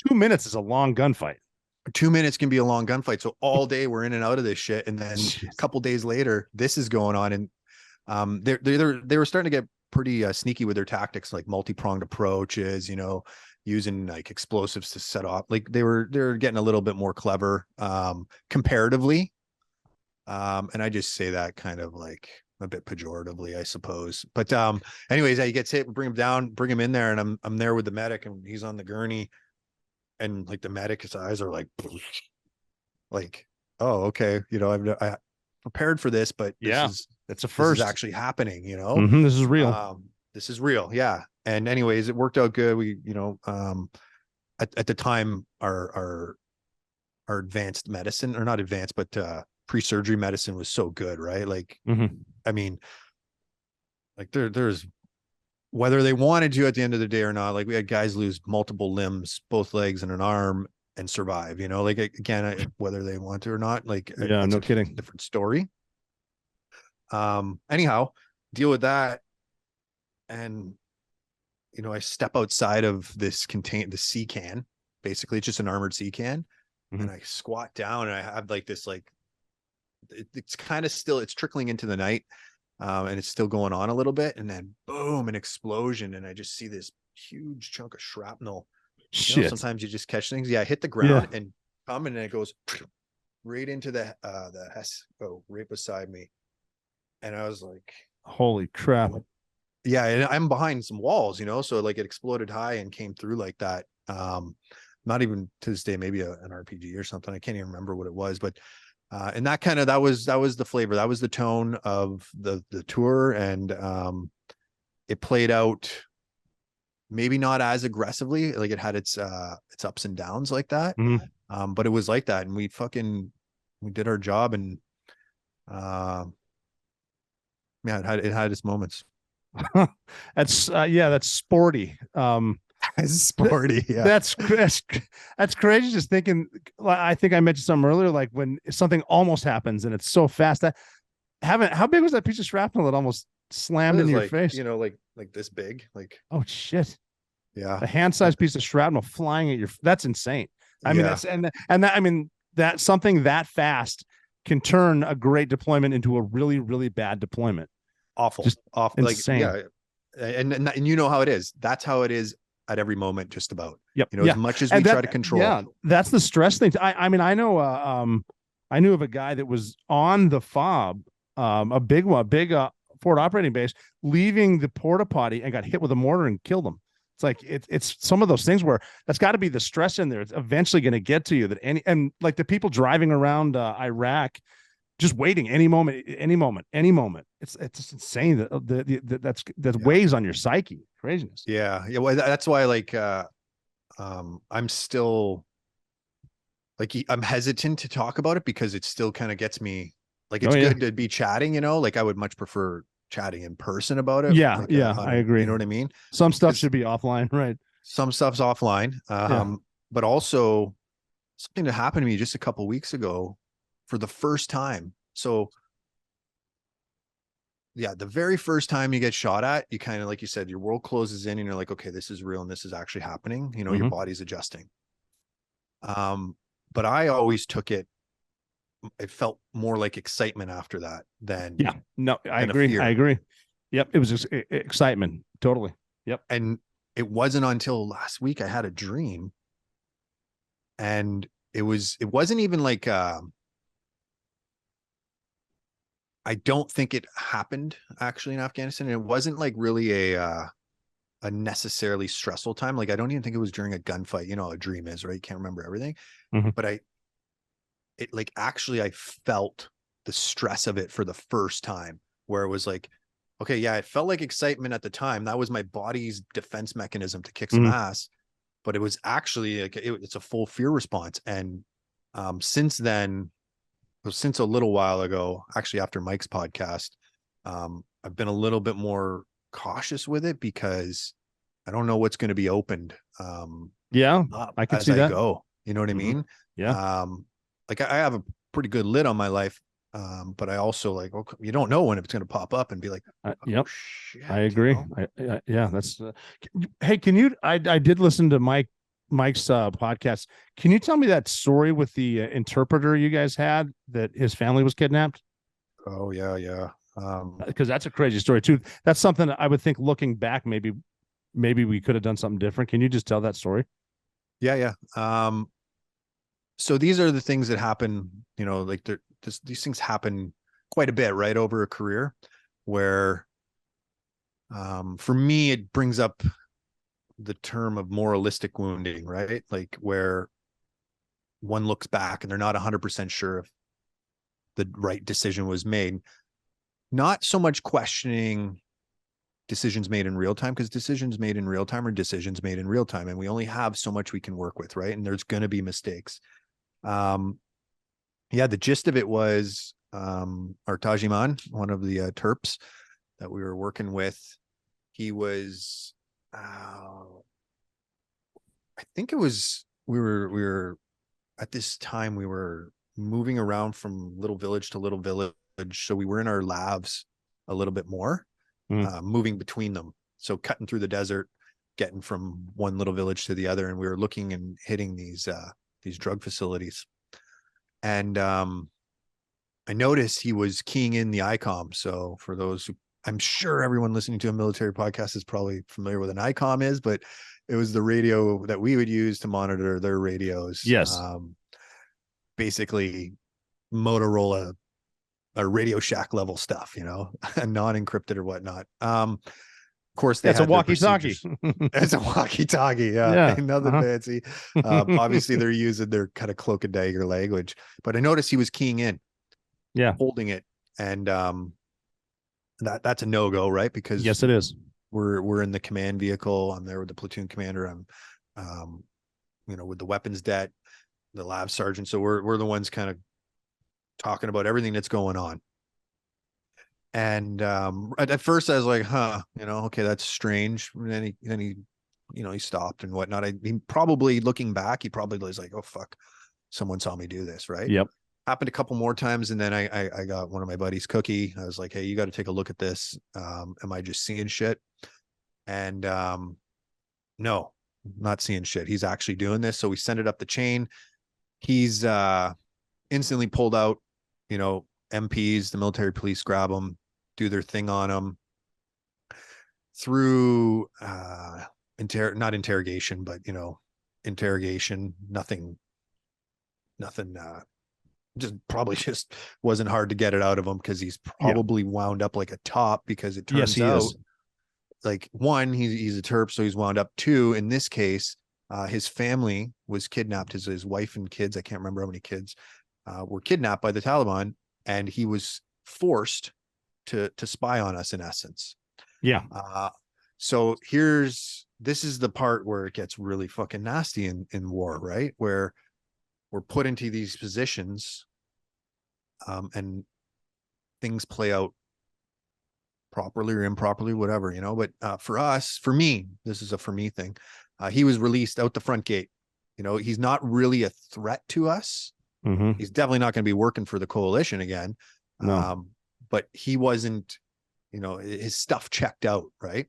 2 minutes is a long gunfight. 2 minutes can be a long gunfight. So all day we're in and out of this shit, and then a couple days later this is going on, and they were starting to get pretty sneaky with their tactics, like multi-pronged approaches, using like explosives to set off. Like they're getting a little bit more clever comparatively. And I just say that kind of like a bit pejoratively, I suppose. But anyways, he gets hit, bring him down, bring him in there, and I'm there with the medic, and he's on the gurney, and like the medic, his eyes are like oh, okay, I prepared for this, but it's a first. This is actually happening, This is real. This is real. Yeah. And anyways, it worked out good. We, at the time, our advanced medicine, or not advanced, but pre-surgery medicine was so good, right? Like, I mean, like there's whether they wanted to at the end of the day or not, like we had guys lose multiple limbs, both legs and an arm, and survive, like, again, whether they want to or not, like, no kidding. Different story. Anyhow, deal with that. And, I step outside of the sea can, basically it's just an armored sea can. And I squat down, and I have like this, like, it's kind of still, it's trickling into the night. And it's still going on a little bit, and then boom, an explosion. And I just see this huge chunk of shrapnel. Shit. Sometimes you just catch things. Yeah. I hit the ground and come, and it goes right into the Hess, right beside me. And I was like, holy crap. Yeah. And I'm behind some walls, so like it exploded high and came through like that. Not even to this day, maybe an RPG or something. I can't even remember what it was, but and that was the flavor. That was the tone of the tour. And it played out maybe not as aggressively, like it had its ups and downs like that. But it was like that. And we did our job, and it had its moments. That's sporty. It's sporty. Yeah. That's crazy. Just thinking, I think I mentioned something earlier, like when something almost happens and it's so fast that how big was that piece of shrapnel that almost slammed into your face? Like this big, like, oh shit. Yeah. A hand-sized piece of shrapnel flying at that's insane. I mean, that something that fast can turn a great deployment into a really, really bad deployment. Awful. Just awful. Insane. Like, yeah. And you know how it is. That's how it is at every moment, just about. Yep. You know, as much as we try to control. Yeah, that's the stress thing. I mean, I know. I knew of a guy that was on the fob, a big forward operating base, leaving the porta potty and got hit with a mortar and killed him. It's like it's some of those things where that's got to be the stress in there. It's eventually going to get to you. And like the people driving around Iraq, just waiting any moment. It's just insane that that weighs on your psyche. Craziness. Yeah. Well, that's why I'm still I'm hesitant to talk about it because it still kind of gets me it's good to be chatting, you know, like I would much prefer chatting in person about it. Yeah. I agree. You know what I mean? Some stuff should be offline, right? Some stuff's offline. But also something that happened to me just a couple weeks ago for the first time. So yeah, the very first time you get shot at, you kind of, like you said, your world closes in and you're like, okay, this is real and this is actually happening. You know, your body's adjusting. But I always took it felt more like excitement after that than I agree. Yep. It was just excitement. Totally. Yep. And it wasn't until last week I had a dream, and it wasn't even like I don't think it happened actually in Afghanistan. It wasn't like really a necessarily stressful time. Like I don't even think it was during a gunfight. You know, a dream is, right? You can't remember everything. But I felt the stress of it for the first time, where it was like, okay, yeah, it felt like excitement at the time. That was my body's defense mechanism to kick some ass, but it was actually like, it's a full fear response. And since then, since a little while ago, actually after Mike's podcast, I've been a little bit more cautious with it because I don't know what's going to be opened. I can see that. Go, you know what I mean? Yeah. Like I have a pretty good lid on my life. But I also you don't know when it's going to pop up and be like, yep, shit, I agree. You know? Yeah, that's, hey, can you, I did listen to Mike's podcast. Can you tell me that story with the interpreter you guys had, that his family was kidnapped? Oh yeah. Yeah. Because that's a crazy story too. That's something that I would think looking back, maybe we could have done something different. Can you just tell that story? Yeah. So these are the things that happen, you know, like these things happen quite a bit, right, over a career, where for me, it brings up the term of moralistic wounding, right? Like where one looks back and they're not 100% sure if the right decision was made. Not so much questioning decisions made in real time, because decisions made in real time are decisions made in real time. And we only have so much we can work with, right? And there's going to be mistakes. The gist of it was our Tajiman, one of the Terps that we were working with, he was I think it was we were at this time we were moving around from little village to little village, so we were in our labs a little bit more, moving between them, so cutting through the desert, getting from one little village to the other, and we were looking and hitting these drug facilities. And I noticed he was keying in the ICOM. So for those who, I'm sure everyone listening to a military podcast is probably familiar with an ICOM is, but it was the radio that we would use to monitor their radios. Yes. Basically Motorola or Radio Shack level stuff, you know, non-encrypted or whatnot. Of course, that's a walkie-talkie. It's a walkie-talkie. Yeah. Nothing fancy. Obviously, they're using their kind of cloak and dagger language. But I noticed he was keying in, holding it, and that's a no-go, right? Because yes, it is. We're in the command vehicle. I'm there with the platoon commander. I'm, with the weapons det, the lab sergeant. So we're the ones kind of talking about everything that's going on. And at first I was like, okay, that's strange. And then he stopped and whatnot. He probably, looking back, he probably was like, oh fuck, someone saw me do this, right? Yep. Happened a couple more times, and then I got one of my buddies, Cookie. I was like, hey, you got to take a look at this. Am I just seeing shit? And no, not seeing shit. He's actually doing this. So we send it up the chain. He's instantly pulled out, MPs, the military police grab him, do their thing on him. Through not interrogation, but interrogation. Nothing. Just probably just wasn't hard to get it out of him because he's probably wound up like a top, because it turns out like, one, he's a terp, so he's wound up. Two, in this case, his family was kidnapped. His wife and kids, I can't remember how many kids, were kidnapped by the Taliban, and he was forced to spy on us, in essence. Yeah. So this is the part where it gets really fucking nasty in war, right? Where we're put into these positions, and things play out properly or improperly, whatever, but for me, this is a for me thing. He was released out the front gate. He's not really a threat to us. Mm-hmm. He's definitely not going to be working for the coalition again. No. But he wasn't, his stuff checked out, right?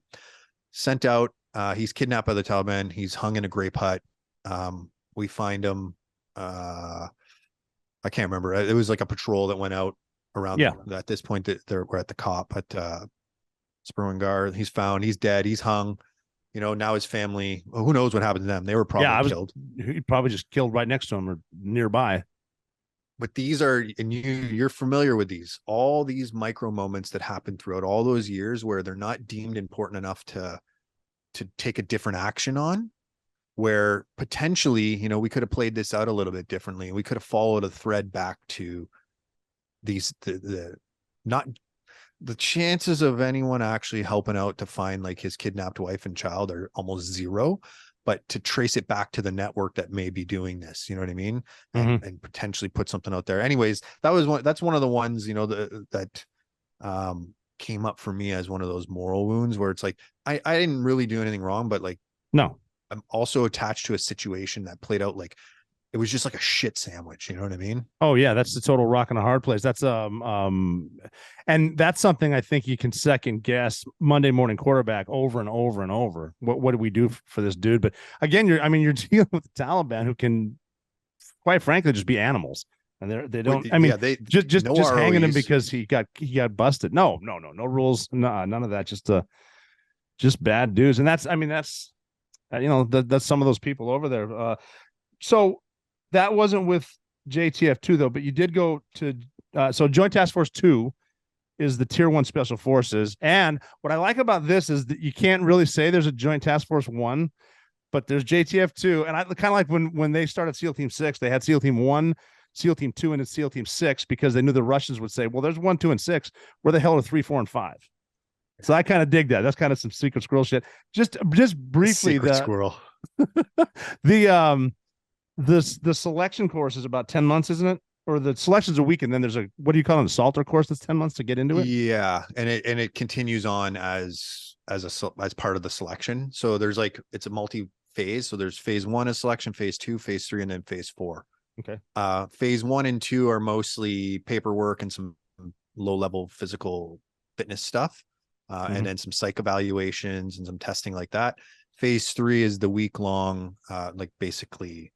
Sent out. He's kidnapped by the Taliban. He's hung in a grape hut. We find him. I can't remember. It was like a patrol that went out around. Yeah. At this point, that we're at the cop at Spurwingar. He's found. He's dead. He's hung. Now his family. Who knows what happened to them? They were probably killed. He probably just killed right next to him or nearby. But these are, and you're familiar with these, all these micro moments that happen throughout all those years where they're not deemed important enough to take a different action on, where potentially, we could have played this out a little bit differently. We could have followed a thread back to these, not the chances of anyone actually helping out to find like his kidnapped wife and child are almost zero, but to trace it back to the network that may be doing this, you know what I mean? And potentially put something out there. Anyways, that's one of the ones, that came up for me as one of those moral wounds where it's like, I didn't really do anything wrong, but like, no, I'm also attached to a situation that played out like it was just like a shit sandwich. You know what I mean? Oh yeah, that's the total rock and a hard place. That's and that's something I think you can second guess Monday morning quarterback over and over and over. What do we do for this dude? But again, you're dealing with the Taliban who can, quite frankly, just be animals. And they don't. I mean, they just ROEs. hanging him because he got busted. No rules. None of that. Just bad dudes. And that's that's some of those people over there. So that wasn't with JTF2 though, but you did go to so Joint Task Force 2 is the Tier 1 Special Forces. And what I like about this is that you can't really say there's a Joint Task Force 1, but there's JTF2. And I kind of like when they started SEAL Team 6, they had SEAL Team 1, SEAL Team 2, and then SEAL Team 6, because they knew the Russians would say, well, there's 1, 2, and 6. Where the hell are 3, 4, and 5? So I kind of dig that. That's kind of some secret squirrel shit. Just briefly, Squirrel. The selection course is about 10 months, isn't it? Or the selection's a week, and then there's what do you call it, an assaulter course that's 10 months to get into it? Yeah, and it continues on as part of the selection. So there's like, it's a multi-phase. So there's phase 1 is selection, phase 2, phase 3, and then phase 4. Okay. Phase 1 and 2 are mostly paperwork and some low-level physical fitness stuff, and then some psych evaluations and some testing like that. Phase 3 is the week-long, like basically.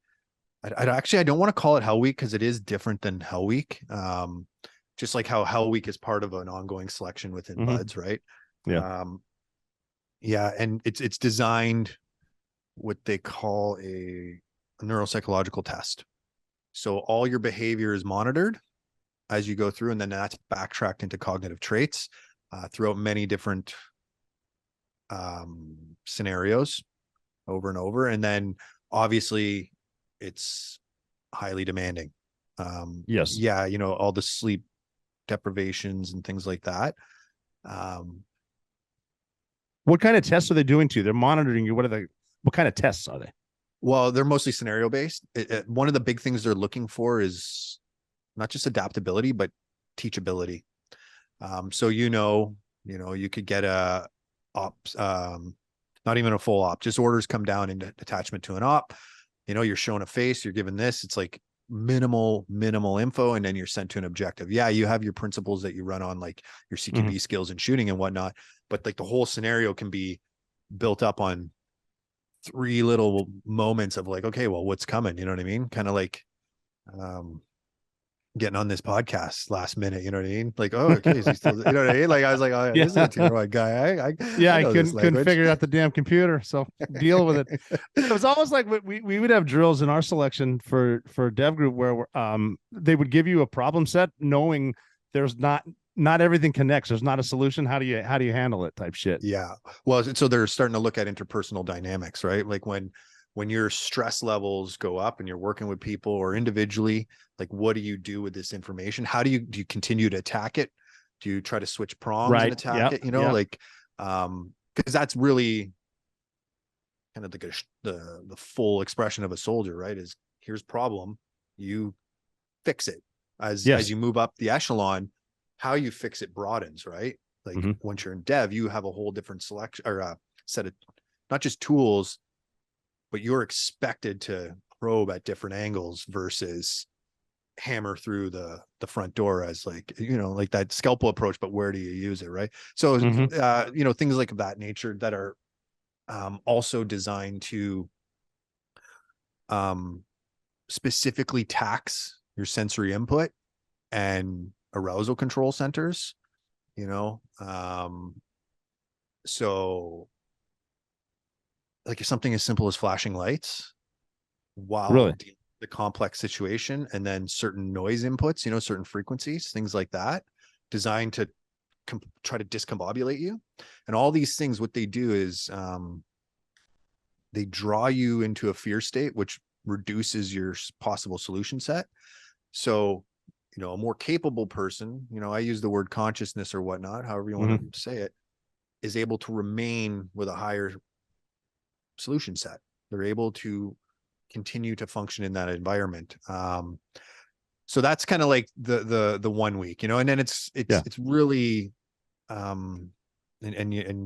I don't want to call it Hell Week because it is different than Hell Week. Just like how Hell Week is part of an ongoing selection within BUDS, right? Yeah. Yeah, and it's designed what they call a neuropsychological test. So all your behavior is monitored as you go through, and then that's backtracked into cognitive traits throughout many different scenarios over and over. And then obviously it's highly demanding. Yes. Yeah, all the sleep deprivations and things like that. What kind of tests are they doing to you? They're monitoring you. What kind of tests are they? Well, they're mostly scenario based. One of the big things they're looking for is not just adaptability, but teachability. So you could get a ops, not even a full op, just orders come down in attachment to an op. You're shown a face, you're given this. It's like minimal info, and then you're sent to an objective. Yeah, you have your principles that you run on, like your CQB skills and shooting and whatnot, but like the whole scenario can be built up on 3 little moments of like, okay, well, what's coming? You know what I mean? Kind of like getting on this podcast last minute. You know what I mean? Like, oh, okay, is he still, you know what I mean? Like, I was like, oh, yeah, this is a tier one guy. I know this couldn't language. figure out the damn computer, so deal with it. It was almost like we would have drills in our selection for dev group where they would give you a problem set, knowing there's not everything connects. There's not a solution. How do you handle it? Type shit. Yeah. Well, so they're starting to look at interpersonal dynamics, right? Like when your stress levels go up and you're working with people or individually, like what do you do with this information? How do you continue to attack it? Do you try to switch prongs and attack it? You know, like, because that's really kind of the full expression of a soldier, right? Is here's problem, you fix it as you move up the echelon. How you fix it broadens, right? Like once you're in dev, you have a whole different selection or set of not just tools, but you're expected to probe at different angles versus hammer through the front door as like, you know, like that scalpel approach, but where do you use it, right? So, you know, things like that nature that are also designed to specifically tax your sensory input and arousal control centers, you know. So like something as simple as flashing lights while the complex situation, and then certain noise inputs, you know, certain frequencies, things like that, designed to try to discombobulate you. And all these things, what they do is they draw you into a fear state, which reduces your possible solution set. So, you know, a more capable person, you know, I use the word consciousness or whatnot, however you want to say it, is able to remain with a higher solution set. They're able to continue to function in that environment. So that's kind of like the 1 week, you know, and then it's really and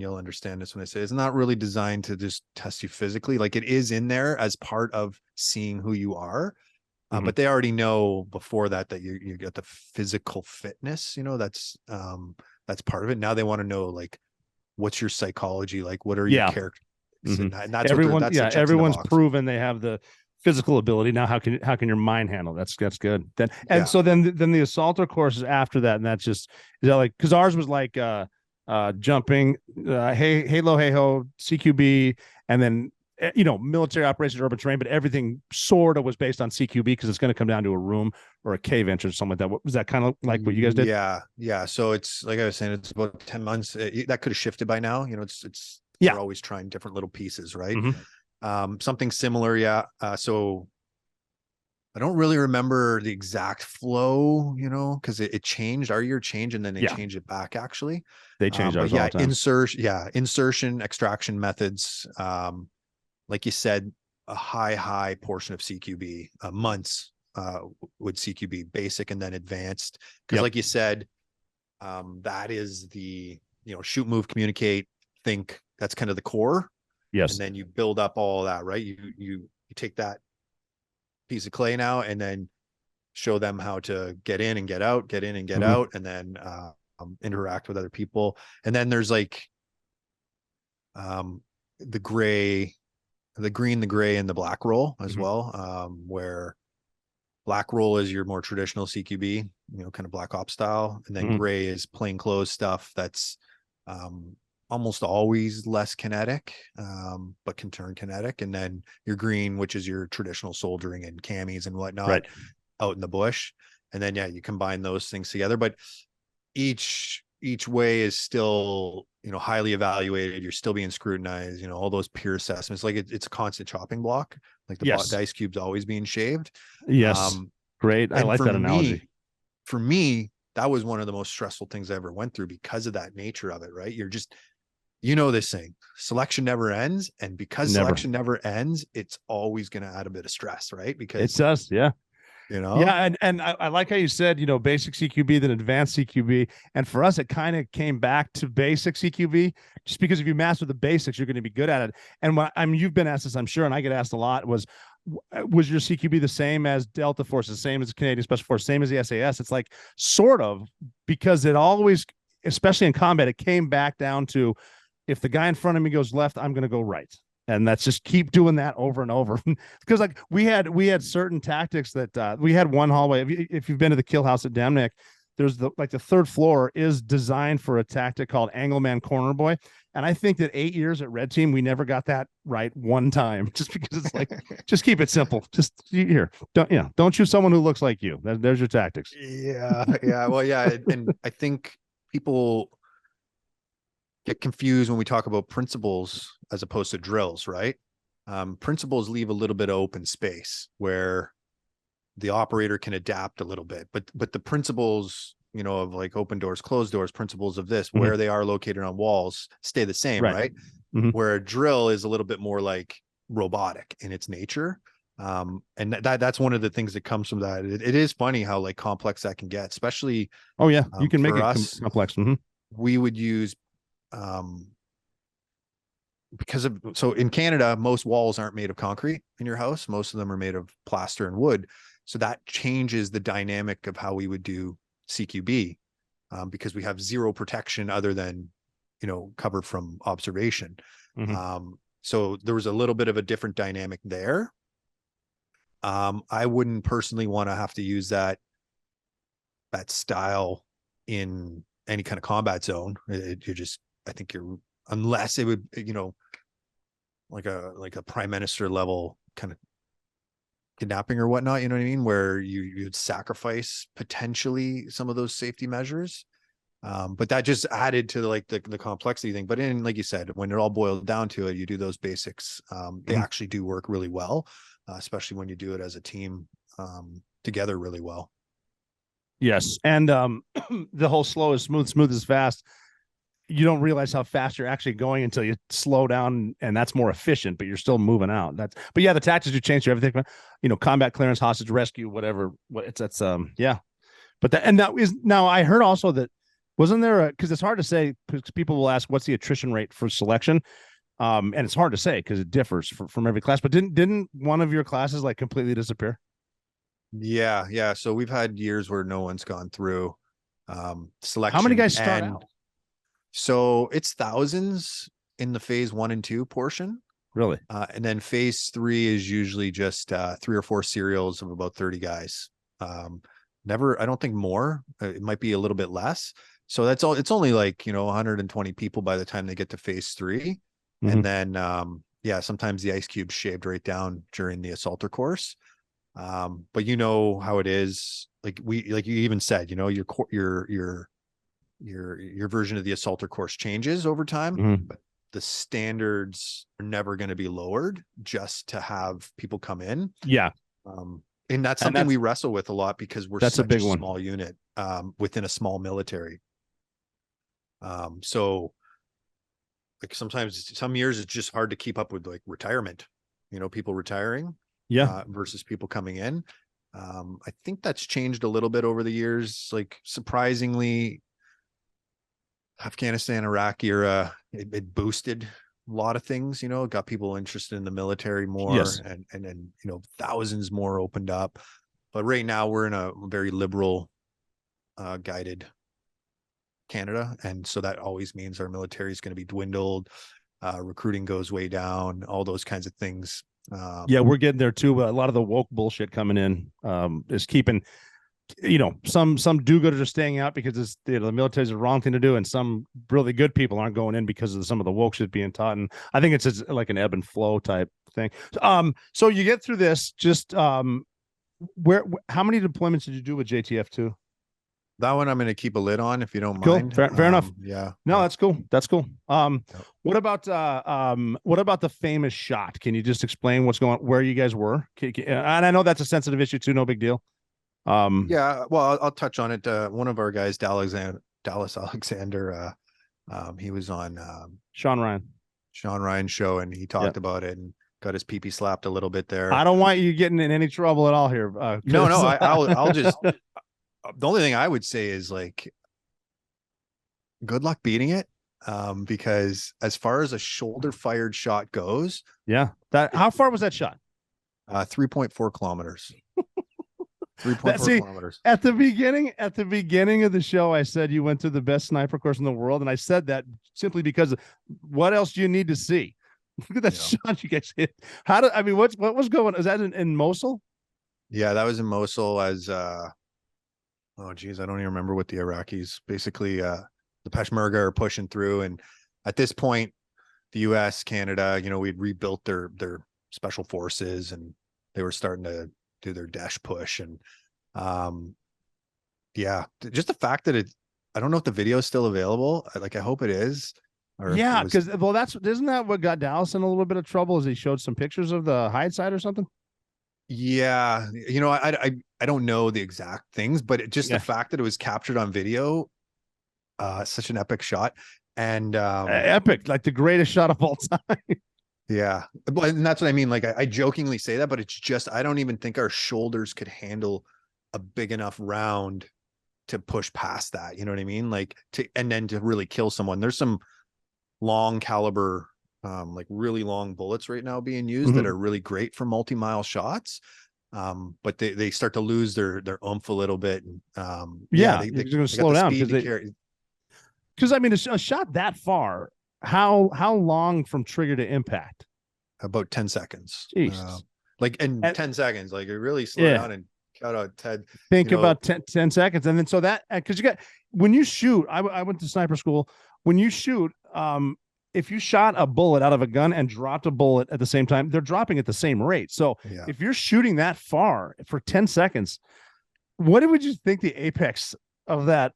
you'll understand this when I say it's not really designed to just test you physically. Like it is in there as part of seeing who you are. But they already know before that you get the physical fitness, you know, that's part of it. Now they want to know, like, what's your psychology, like, what are your characters? And that's everyone's proven they have the physical ability. Now how can your mind handle that's good then. So then the assaulter course is after that, and that's just, is that like, because ours was like jumping, hey ho, CQB, and then, you know, military operations, urban terrain, but everything sort of was based on CQB because it's going to come down to a room or a cave entrance or something like that. What was that kind of like what you guys did? Yeah. So it's like I was saying, it's about 10 months. That could have shifted by now. You know, it's we're always trying different little pieces, right? Something similar. So I don't really remember the exact flow, you know, because it changed. Our year changed, and then they changed it back. Actually, they changed ours all the time. Insertion, extraction methods. Like you said, a high portion of CQB, months with CQB basic and then advanced. Because like you said, that is the, you know, shoot, move, communicate, think. That's kind of the core. Yes. And then you build up all that, right? You take that piece of clay now and then show them how to get in and get out, and then interact with other people. And then there's like the gray, the green, the gray, and the black roll as well, where black roll is your more traditional CQB, you know, kind of black ops style, and then gray is plain clothes stuff that's almost always less kinetic, but can turn kinetic. And then your green, which is your traditional soldiering and camis and whatnot out in the bush. And then you combine those things together, but each way is still, you know, highly evaluated. You're still being scrutinized, you know, all those peer assessments. Like it's a constant chopping block, like the dice cube's always being shaved. Great. I like that analogy. For me, that was one of the most stressful things I ever went through because of that nature of it, right? You're just, you know, this thing, selection never ends. And because selection never ends, it's always going to add a bit of stress, right? Because it does. Yeah. You know? Yeah. And I like how you said, you know, basic CQB, then advanced CQB. And for us, it kind of came back to basic CQB, just because if you master the basics, you're going to be good at it. And you've been asked this, I'm sure, and I get asked a lot, was your CQB the same as Delta Force, the same as Canadian Special Force, same as the SAS? It's like sort of, because it always, especially in combat, it came back down to, if the guy in front of me goes left, I'm going to go right. And that's just keep doing that over and over. Because like we had certain tactics that we had one hallway. If you've been to the kill house at Demnick, there's the third floor is designed for a tactic called Angleman Corner Boy. And I think that 8 years at Red Team, we never got that right one time, just because it's like, just keep it simple. Just here, don't choose someone who looks like you. There's your tactics. Yeah, yeah. Well, yeah, and I think people get confused when we talk about principles as opposed to drills, right? Principles leave a little bit of open space where the operator can adapt a little bit, but the principles, of like open doors, closed doors, principles of this, where they are located on walls, stay the same, right? Where a drill is a little bit more like robotic in its nature. And that's one of the things that comes from that. It is funny how like complex that can get, especially. Oh yeah, you can make it complex. We would use, so in Canada, most walls aren't made of concrete in your house. Most of them are made of plaster and wood. So that changes the dynamic of how we would do CQB, because we have zero protection other than, covered from observation. So there was a little bit of a different dynamic there. I wouldn't personally want to have to use that style in any kind of combat zone. I think unless it would, like a prime minister level kind of kidnapping or whatnot, you know what I mean? Where you'd sacrifice potentially some of those safety measures. But that just added to like the complexity thing. But like you said, when it all boils down to it, you do those basics. They actually do work really well, especially when you do it as a team together really well. Yes. And the whole slow is smooth is fast. You don't realize how fast you're actually going until you slow down, and that's more efficient, but you're still moving out. But yeah, the tactics do change to everything, combat clearance, hostage rescue, whatever. Yeah. But that is now, I heard also that wasn't there because it's hard to say, because people will ask, what's the attrition rate for selection? And it's hard to say because it differs from every class, but didn't one of your classes like completely disappear? Yeah. Yeah. So we've had years where no one's gone through selection. How many guys start out? So it's thousands in the phase 1 and 2 portion. Really? And then phase 3 is usually just 3 or 4 serials of about 30 guys. I don't think more. It might be a little bit less. So that's all. It's only like, 120 people by the time they get to phase 3. And then, sometimes the ice cube's shaved right down during the assaulter course. But you know how it is. Like you even said, your version of the assaulter course changes over time, but the standards are never going to be lowered just to have people come in. Yeah. And that's something we wrestle with a lot because we're such a big small unit within a small military. So like sometimes some years it's just hard to keep up with like retirement, people retiring versus people coming in. I think that's changed a little bit over the years. Like surprisingly, Afghanistan, Iraq era, it boosted a lot of things, got people interested in the military more. Yes. And then, thousands more opened up. But right now we're in a very liberal guided Canada. And so that always means our military is going to be dwindled. Recruiting goes way down, all those kinds of things. We're getting there too. But a lot of the woke bullshit coming in is keeping, some do-gooders are staying out because it's, the military is the wrong thing to do, and some really good people aren't going in because of some of the woke shit being taught. And I think it's just like an ebb and flow type thing. So you get through this. Just how many deployments did you do with JTF2? That one I'm going to keep a lid on if you don't mind. Fair enough. Yeah. No, that's cool. That's cool. What about the famous shot? Can you just explain where you guys were? And I know that's a sensitive issue too. No big deal. Well, I'll touch on it. One of our guys, Dallas Alexander, he was on Sean Ryan's show, and he talked about it and got his pee-pee slapped a little bit there. I don't want you getting in any trouble at all here. No, I'll just. The only thing I would say is like, good luck beating it. Because as far as a shoulder fired shot goes, how far was that shot? 3.4 kilometers. 3.4 kilometers. At the beginning of the show, I said you went to the best sniper course in the world, and I said that simply because what else do you need to see? Look at that shot you guys hit. What was going? Is that in Mosul? Yeah, that was in Mosul as oh geez, I don't even remember what the Iraqis basically the Peshmerga are pushing through. And at this point, the US, Canada, we'd rebuilt their special forces and they were starting to do their Daesh push. And yeah, just the fact that I don't know if the video is still available. I hope it is. Yeah, because isn't that what got Dallas in a little bit of trouble? Is he showed some pictures of the hide site or something? Yeah, I don't know the exact things, but the fact that it was captured on video, such an epic shot, and epic, like the greatest shot of all time. Yeah, and that's what I mean. Like I jokingly say that, but it's just I don't even think our shoulders could handle a big enough round to push past that. You know what I mean? Like and then to really kill someone. There's some long caliber, like really long bullets right now being used that are really great for multi-mile shots. But they start to lose their oomph a little bit. And they're going to slow down because I mean, a shot that far, how long from trigger to impact? About 10 seconds. Jesus. 10 seconds, like it really slow down. And shout out Ted. Think about 10 seconds. And then so that, because when you shoot, I went to sniper school. When you shoot, if you shot a bullet out of a gun and dropped a bullet at the same time, they're dropping at the same rate. So if you're shooting that far for 10 seconds, what would you think the apex of that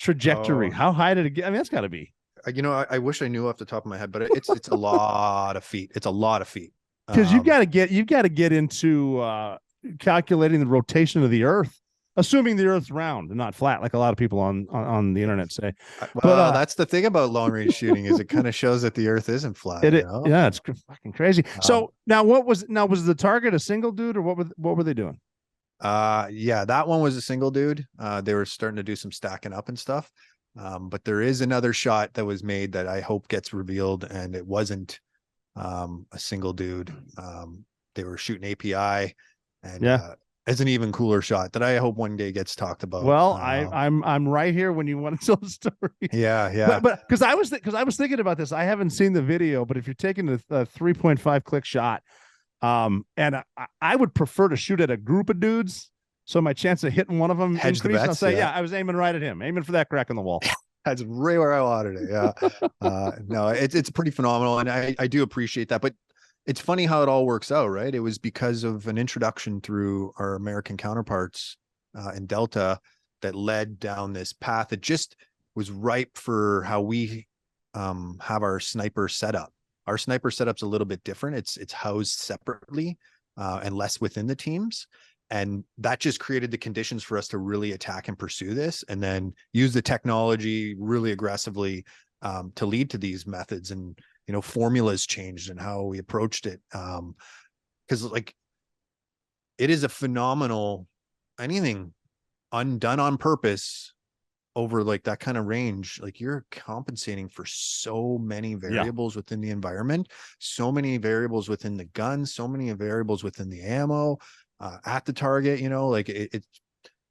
trajectory? How high did it get? I mean, that's got to be. I wish I knew off the top of my head, but it's a lot of feet. It's a lot of feet. Because you've got to get into calculating the rotation of the Earth. Assuming the Earth's round and not flat, like a lot of people on the internet say. Well, that's the thing about long range shooting is it kind of shows that the Earth isn't flat. Yeah, it's fucking crazy. So now, was the target a single dude, or what were they doing? Yeah, that one was a single dude. They were starting to do some stacking up and stuff. But there is another shot that was made that I hope gets revealed, and it wasn't a single dude. They were shooting API, and it's an even cooler shot that I hope one day gets talked about. Well, I'm right here when you want to tell the story. Yeah. But because I was thinking about this, I haven't seen the video, but if you're taking a 3.5 click shot, and I would prefer to shoot at a group of dudes, so my chance of hitting one of them hedge the bets. I'll say, I was aiming right at him, aiming for that crack in the wall. That's right where I wanted it. Yeah. No, it's pretty phenomenal, and I do appreciate that, but. It's funny how it all works out, right? It was because of an introduction through our American counterparts in Delta that led down this path. It just was ripe for how we have our sniper setup. Our sniper setup's a little bit different. It's housed separately and less within the teams. And that just created the conditions for us to really attack and pursue this, and then use the technology really aggressively to lead to these methods. And formulas changed and how we approached it. Because it is a phenomenal, anything undone on purpose over that kind of range, you're compensating for so many variables within the environment, so many variables within the gun, so many variables within the ammo, at the target,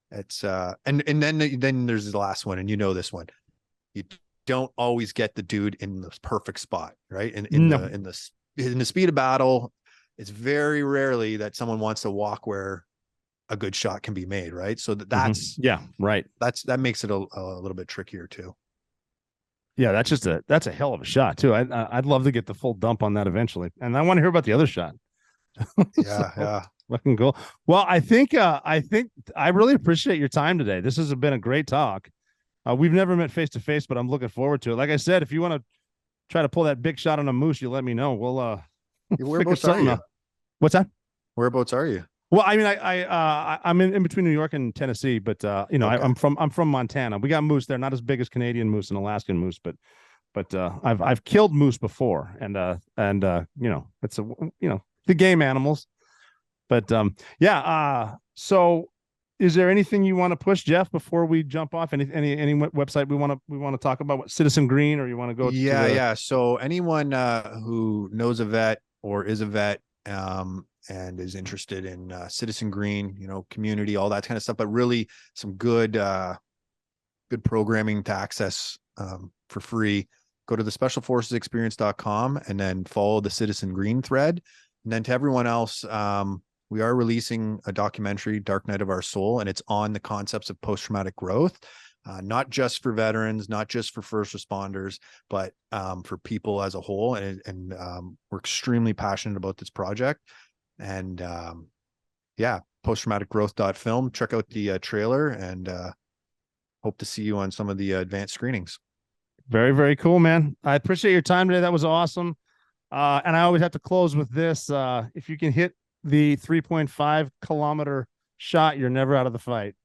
it's and then there's the last one, and this one, you don't always get the dude in the perfect spot, right? And in the speed of battle, it's very rarely that someone wants to walk where a good shot can be made, right? So that's right. That makes it a little bit trickier too. Yeah, that's a hell of a shot too. I'd love to get the full dump on that eventually, and I want to hear about the other shot. Yeah. Fucking cool. Well, I think I really appreciate your time today. This has been a great talk. We've never met face to face, but I'm looking forward to it. Like I said, if you want to try to pull that big shot on a moose, you let me know. We'll whereabouts are you? What's that? Whereabouts are you? Well, I mean, I'm in between New York and Tennessee, but okay. I'm from Montana. We got moose there, not as big as Canadian moose and Alaskan moose, but I've killed moose before, and it's the game animals. But so. Is there anything you want to push, Jeff, before we jump off? Any website we want to talk about? What, Citizen Green, or you want to go? Yeah. So anyone who knows a vet or is a vet and is interested in Citizen Green, community, all that kind of stuff, but really some good programming to access for free. go to the specialforcesexperience.com and then follow the Citizen Green thread. And then to everyone else, we are releasing a documentary, Dark Night of Our Soul, and it's on the concepts of post-traumatic growth, not just for veterans, not just for first responders, but for people as a whole. And we're extremely passionate about this project. And yeah, posttraumaticgrowth.film. Check out the trailer, and hope to see you on some of the advanced screenings. Very, very cool, man. I appreciate your time today. That was awesome. And I always have to close with this. If you can hit the 3.5 kilometer shot, you're never out of the fight.